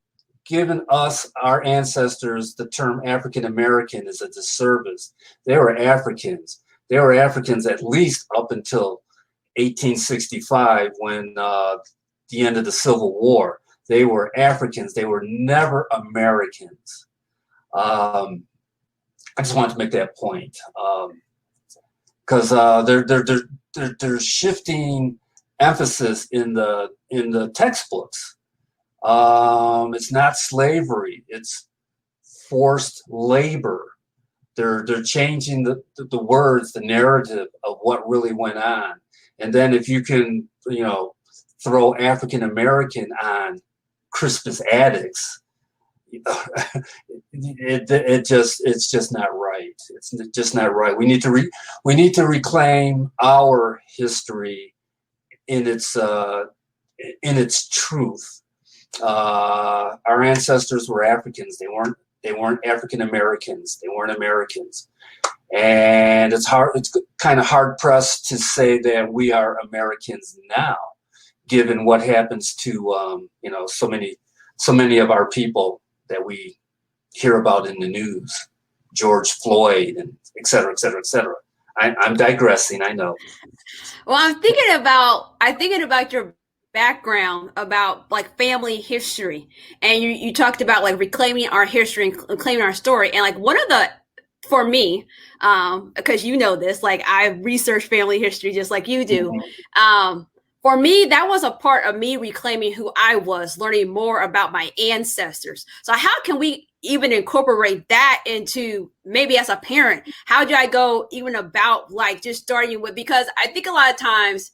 us, our ancestors, the term African American is a disservice. They were Africans. They were Africans at least up until 1865, when the end of the Civil War. They were Africans. They were never Americans. I just wanted to make that point, because they're shifting emphasis in the textbooks. It's not slavery; it's forced labor. They're changing the words, the narrative of what really went on. And then if you can, throw African American on Crispus Attucks, it's just not right. It's just not right. We need to reclaim our history in its truth. Our ancestors were Africans. They weren't African Americans. They weren't Americans. And it's kind of hard pressed to say that we are Americans now, given what happens to so many of our people that we hear about in the news, George Floyd, and et cetera, et cetera, et cetera. I'm digressing, I know. Well, I'm thinking about your background about like family history, and you talked about like reclaiming our history and reclaiming our story, and like one of the for me, because you know this, like I research family history just like you do. For me, that was a part of me reclaiming who I was, learning more about my ancestors. So how can we even incorporate that into maybe as a parent? How do I go even about like just starting with, because I think a lot of times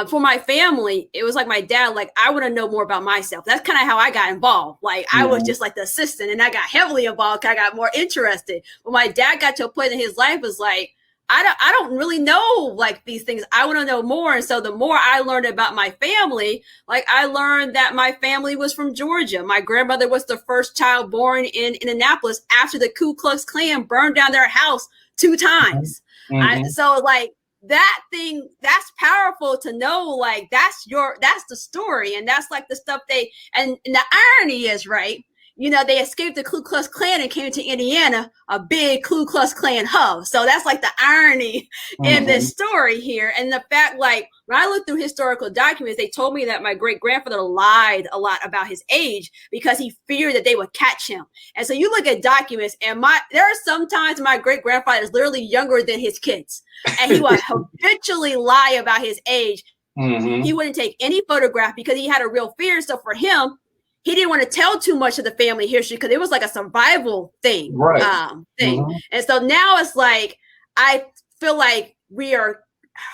for my family, it was like my dad, like, I want to know more about myself. That's kind of how I got involved. Like I was just like the assistant, and I got heavily involved because I got more interested. But my dad got to a point in his life was like, I don't really know like these things. I want to know more. And so the more I learned about my family, like I learned that my family was from Georgia. My grandmother was the first child born in Indianapolis after the Ku Klux Klan burned down their house 2 times. So like that thing, that's powerful to know, like that's the story. And that's like the stuff and the irony is, right, you know, they escaped the Ku Klux Klan and came to Indiana, a big Ku Klux Klan hub. So that's like the irony in this story here. And the fact, like, when I looked through historical documents, they told me that my great grandfather lied a lot about his age because he feared that they would catch him. And so you look at documents, and there are some times my great grandfather is literally younger than his kids, and he would habitually lie about his age. He wouldn't take any photograph because he had a real fear. So for him, he didn't want to tell too much of the family history because it was like a survival thing. Right. And so now it's like, I feel like we are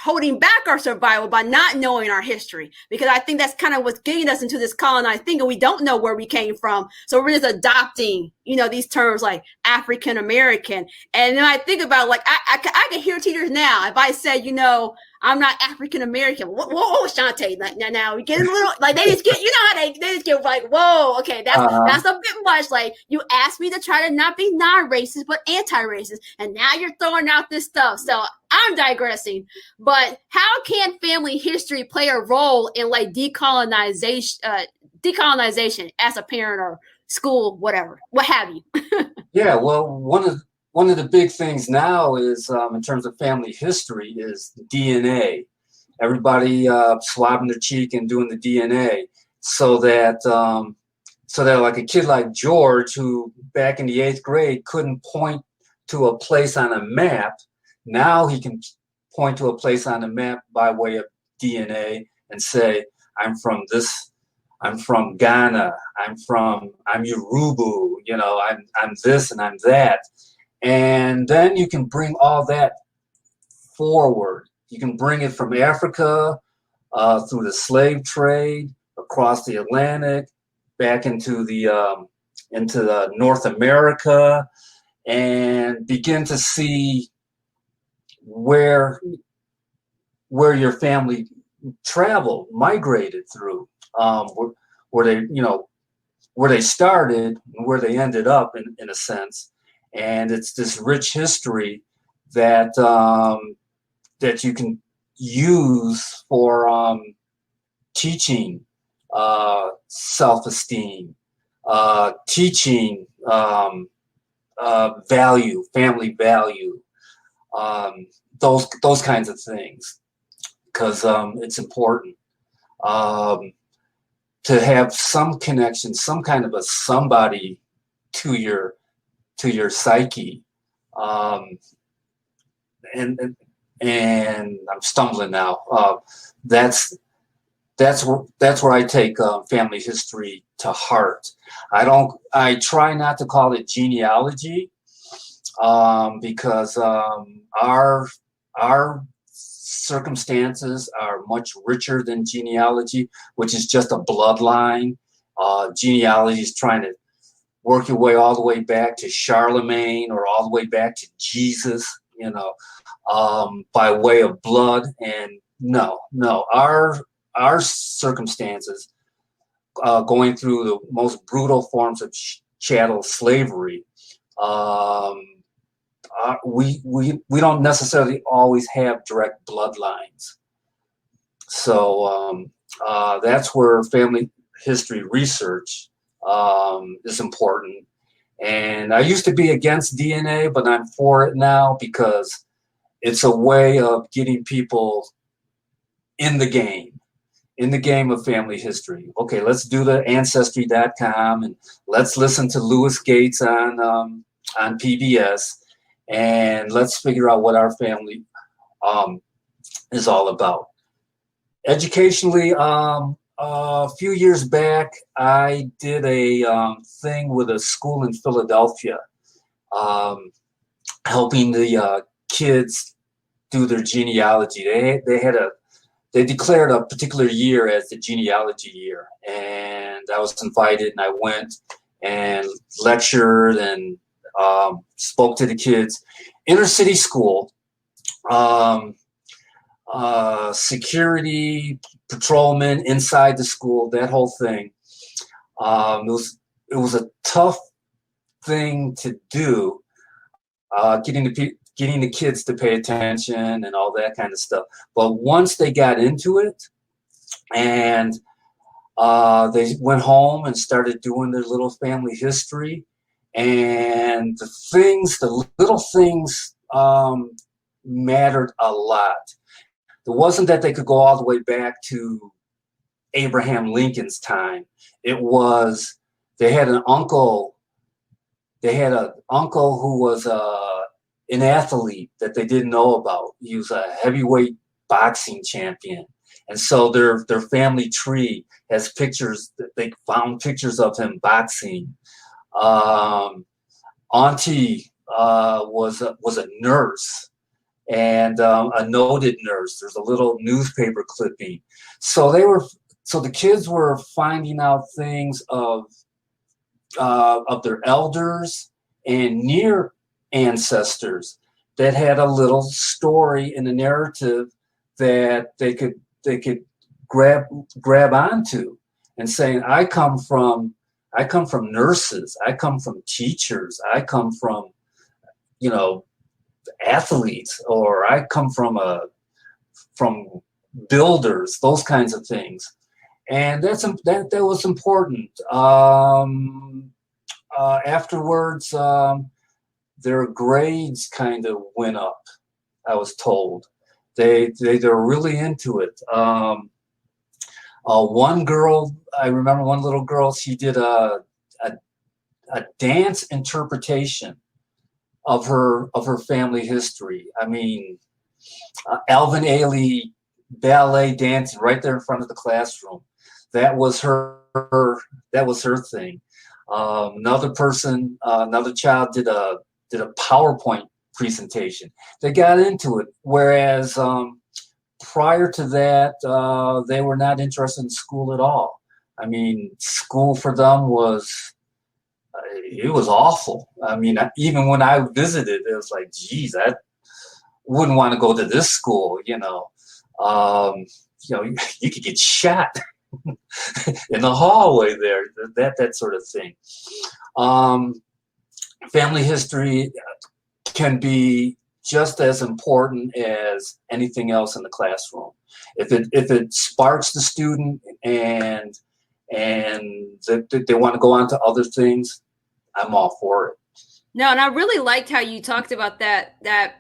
holding back our survival by not knowing our history, because I think that's kind of what's getting us into this colonized thing, and we don't know where we came from. So we're just adopting, you know, these terms like African American. And then I think about like, I can hear teachers now, if I said, you know, I'm not African American. Whoa, Shantae, like now we get a little, like they just get, you know how they just get like, whoa, okay, that's a bit much. Like you asked me to try to not be non-racist, but anti-racist. And now you're throwing out this stuff. So I'm digressing, but how can family history play a role in like decolonization as a parent or school, whatever, what have you? Yeah, well, one of the big things now is in terms of family history is DNA. Everybody swabbing their cheek and doing the DNA, so that like a kid like George, who back in the 8th grade couldn't point to a place on a map, now he can point to a place on the map by way of DNA and say, I'm from Ghana, I'm Yoruba, you know, I'm this and I'm that. And then you can bring all that forward. You can bring it from Africa through the slave trade, across the Atlantic, back into the North America, and begin to see where your family traveled, migrated through, where they started and where they ended up in a sense. And it's this rich history that that you can use for teaching self-esteem, teaching value, family value, those kinds of things, because it's important to have some connection, some kind of a somebody to your psyche, and I'm stumbling now. That's where I take family history to heart. I try not to call it genealogy, because our circumstances are much richer than genealogy, which is just a bloodline. Genealogy is trying to work your way all the way back to Charlemagne or all the way back to Jesus, you know, by way of blood. And no, our circumstances, going through the most brutal forms of chattel slavery, we don't necessarily always have direct bloodlines. So that's where family history research is important. And I used to be against DNA, but I'm for it now because it's a way of getting people in the game of family history. Okay, let's do the Ancestry.com and let's listen to Louis Gates on PBS, and let's figure out what our family is all about. Educationally, a few years back, I did a thing with a school in Philadelphia, helping the kids do their genealogy. They declared a particular year as the genealogy year, and I was invited, and I went and lectured and spoke to the kids. Inner city school, security, patrolmen inside the school, that whole thing. It was a tough thing to do, getting the kids to pay attention and all that kind of stuff. But once they got into it and they went home and started doing their little family history, and the little things mattered a lot. It wasn't that they could go all the way back to Abraham Lincoln's time. It was they had an uncle who was an athlete that they didn't know about. He was a heavyweight boxing champion. And so their family tree has pictures, they found pictures of him boxing. Auntie was a nurse, and a noted nurse. There's a little newspaper clipping. So the kids were finding out things of their elders and near ancestors that had a little story in the narrative that they could grab onto, and saying, I come from nurses, I come from teachers, I come from athletes, or I come from builders, those kinds of things. And that was important. Afterwards, their grades kind of went up, I was told. They're really into it. One girl, I remember one little girl, she did a dance interpretation of her family history. I mean, Alvin Ailey ballet dancing right there in front of the classroom. That was her thing. Another child did a PowerPoint presentation. They got into it, whereas prior to that, they were not interested in school at all. I mean, school for them was awful. I mean, even when I visited, it was like, geez, I wouldn't want to go to this school. You could get shot in the hallway there. That sort of thing. Family history can be just as important as anything else in the classroom. If it sparks the student and they want to go on to other things, I'm all for it. No, and I really liked how you talked about that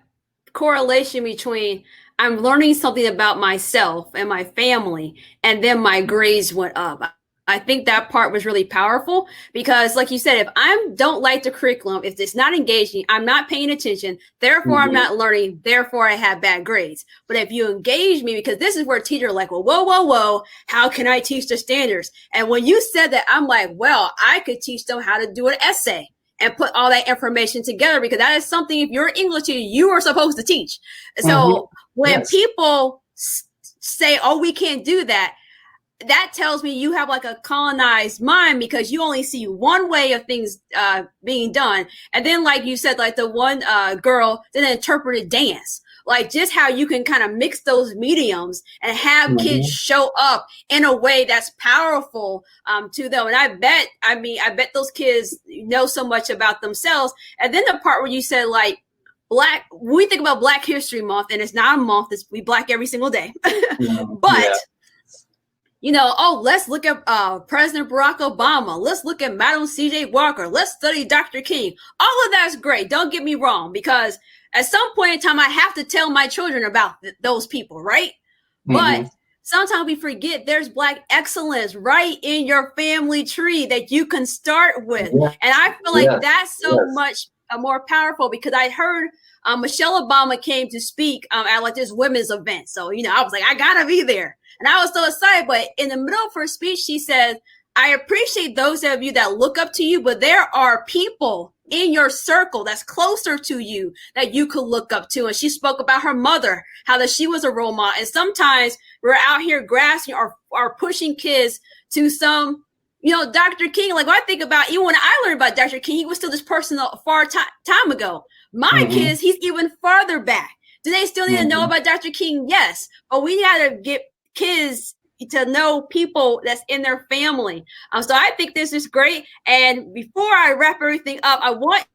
correlation between I'm learning something about myself and my family, and then my grades went up. I think that part was really powerful because, like you said, if I don't like the curriculum, if it's not engaging, I'm not paying attention, therefore I'm not learning, therefore I have bad grades. But if you engage me, because this is where teachers are like, well, whoa, how can I teach the standards? And when you said that, I'm like, well, I could teach them how to do an essay and put all that information together, because that is something, if you're an English teacher, you are supposed to teach. So when people say, oh, we can't do that, that tells me you have like a colonized mind, because you only see one way of things being done. And then, like you said, like the one girl then interpreted dance, like just how you can kind of mix those mediums and have kids show up in a way that's powerful to them. And I bet those kids know so much about themselves. And then the part where you said, like, we think about Black History Month, and it's not a month, we Black every single day. But let's look at President Barack Obama. Let's look at Madam C.J. Walker. Let's study Dr. King. All of that's great. Don't get me wrong, because at some point in time, I have to tell my children about those people, right? But sometimes we forget there's Black excellence right in your family tree that you can start with. And I feel like that's so much more powerful, because I heard Michelle Obama came to speak at like this women's event. So, I was like, I gotta be there. And I was so excited. But in the middle of her speech, she said, I appreciate those of you that look up to you, but there are people in your circle that's closer to you that you could look up to. And she spoke about her mother, how that she was a role model. And sometimes we're out here grasping or pushing kids to some, Dr. King. Like, when I think about, even when I learned about Dr. King, he was still this person a far time ago. My kids, he's even farther back. Do they still need to know about Dr. King? Yes. But we got to get kids to know people that's in their family. So I think this is great. And before I wrap everything up, I want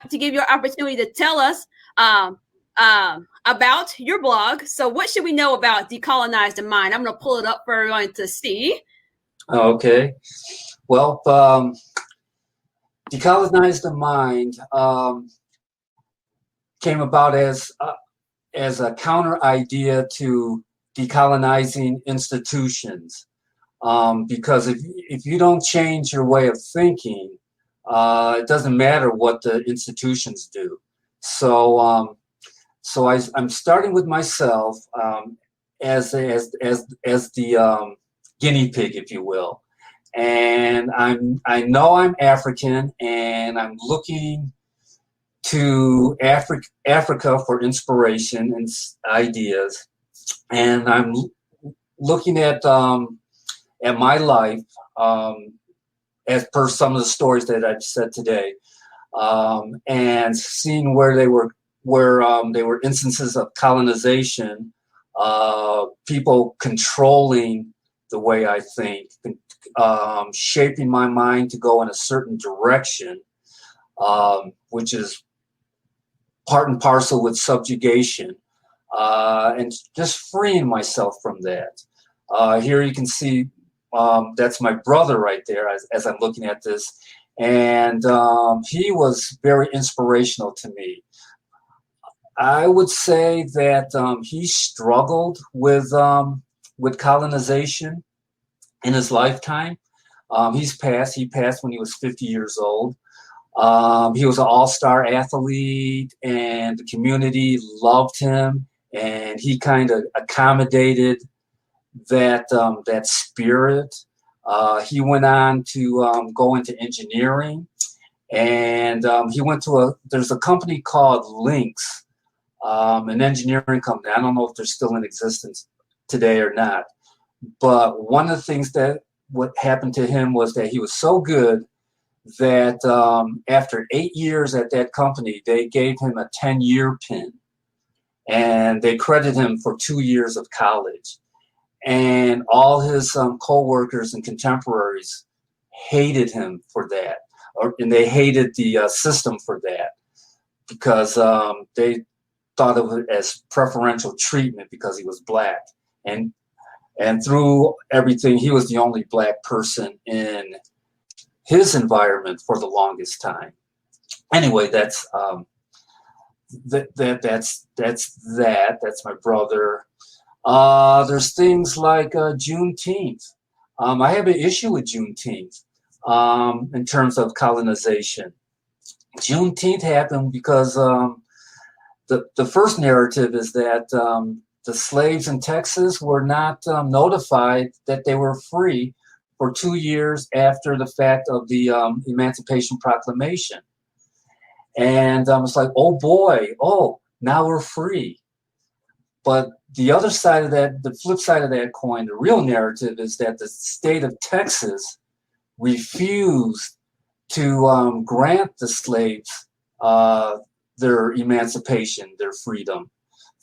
to give you an opportunity to tell us about your blog. So what should we know about Decolonize the Mind? I'm going to pull it up for everyone to see. Okay. Well, Decolonize the Mind came about as a counter idea to decolonizing institutions, because if you don't change your way of thinking, it doesn't matter what the institutions do. So I'm starting with myself as the guinea pig, if you will, and I know I'm African, and I'm looking to Africa for inspiration and ideas. And I'm looking at my life, as per some of the stories that I've said today, and seeing where they were instances of colonization, people controlling the way I think, shaping my mind to go in a certain direction, which is part and parcel with subjugation. And just freeing myself from that. Here you can see that's my brother right there as I'm looking at this. And he was very inspirational to me. I would say that he struggled with colonization in his lifetime. He passed when he was 50 years old. He was an all-star athlete, and the community loved him. And he kind of accommodated that spirit. He went on to go into engineering, and he went to there's a company called Lynx, an engineering company. I don't know if they're still in existence today or not. But one of the things what happened to him was that he was so good that after 8 years at that company, they gave him a 10-year pin. And they credited him for 2 years of college. And all his co-workers and contemporaries hated him for that. And they hated the system for that, because they thought of it as preferential treatment because he was Black. And through everything, he was the only Black person in his environment for the longest time. Anyway, that's my brother. There's things like Juneteenth. I have an issue with Juneteenth in terms of colonization. Juneteenth happened because the first narrative is that the slaves in Texas were not notified that they were free for 2 years after the fact of the Emancipation Proclamation. And it's like, oh boy, now we're free. But the other side of that, the flip side of that coin, the real narrative is that the state of Texas refused to grant the slaves their emancipation, their freedom,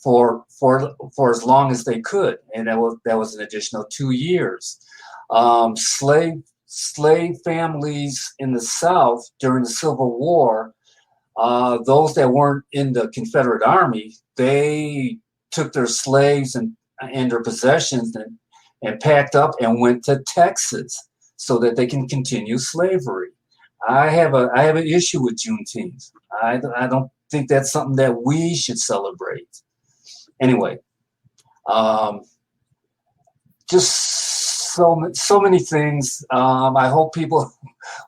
for as long as they could, and that was an additional 2 years. Slave families in the South during the Civil War those that weren't in the Confederate Army, they took their slaves and their possessions and packed up and went to Texas so that they can continue slavery. I have an issue with Juneteenth. I don't think that's something that we should celebrate. Anyway, just so many things. I hope people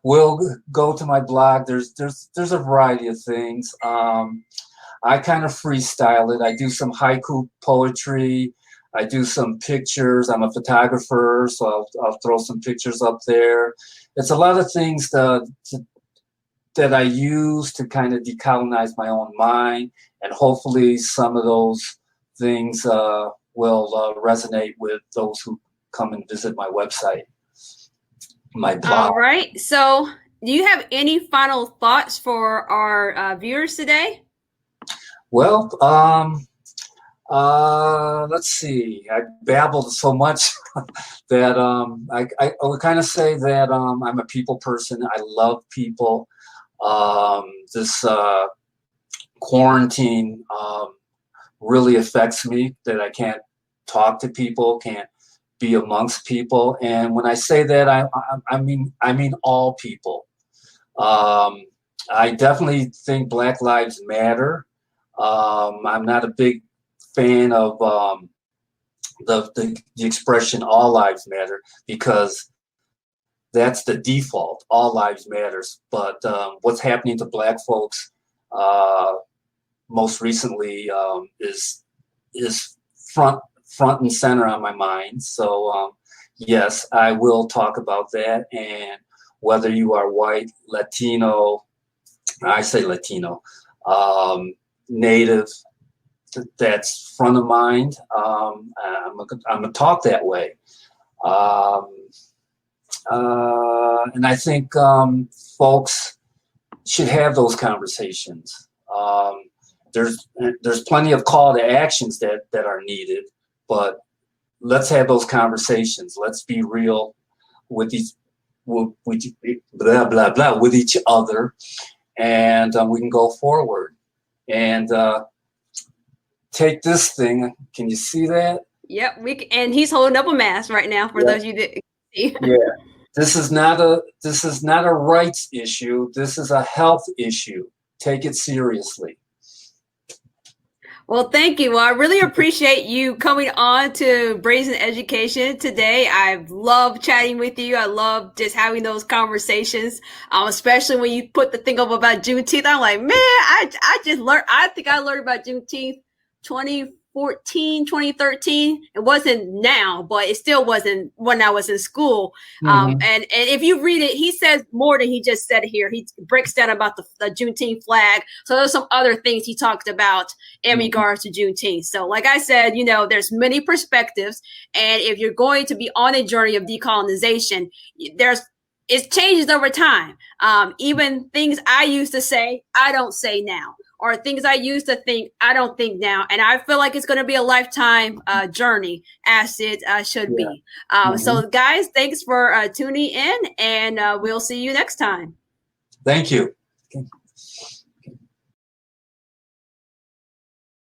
will go to my blog. There's a variety of things. I kind of freestyle it. I do some haiku poetry. I do some pictures. I'm a photographer, so I'll throw some pictures up there. It's a lot of things that I use to kind of decolonize my own mind, and hopefully some of those things will resonate with those who come and visit my website, my blog. All right. So, do you have any final thoughts for our viewers today? Well, let's see. I babbled so much that I would kind of say that I'm a people person. I love people. This quarantine really affects me, that I can't talk to people, can't be amongst people. And when I say that, I mean all people. I definitely think Black Lives Matter. I'm not a big fan of the expression "all lives matter," because that's the default. All lives matters. But what's happening to Black folks most recently is front and center on my mind. So yes, I will talk about that. And whether you are white, Latino, I say Latino, Native, that's front of mind. I'm gonna talk that way. And I think folks should have those conversations. There's plenty of call to actions that are needed, but let's have those conversations. Let's be real with each with each other, and we can go forward. And take this thing. Can you see that? Yep, and he's holding up a mask right now for those you didn't see. Yeah. This is not a rights issue. This is a health issue. Take it seriously. Well, thank you. Well, I really appreciate you coming on to Brazen Education today. I love chatting with you. I love just having those conversations, especially when you put the thing up about Juneteenth. I'm like, man, I just learned. I think I learned about Juneteenth 2014, 2013. It wasn't now, but it still wasn't when I was in school. And if you read it, he says more than he just said here. He breaks down about the Juneteenth flag. So there's some other things he talked about in regards to Juneteenth. So like I said, there's many perspectives. And if you're going to be on a journey of decolonization, it changes over time. Even things I used to say, I don't say now. Or things I used to think, I don't think now. And I feel like it's going to be a lifetime journey, as it should be. So, guys, thanks for tuning in, and we'll see you next time. Thank you.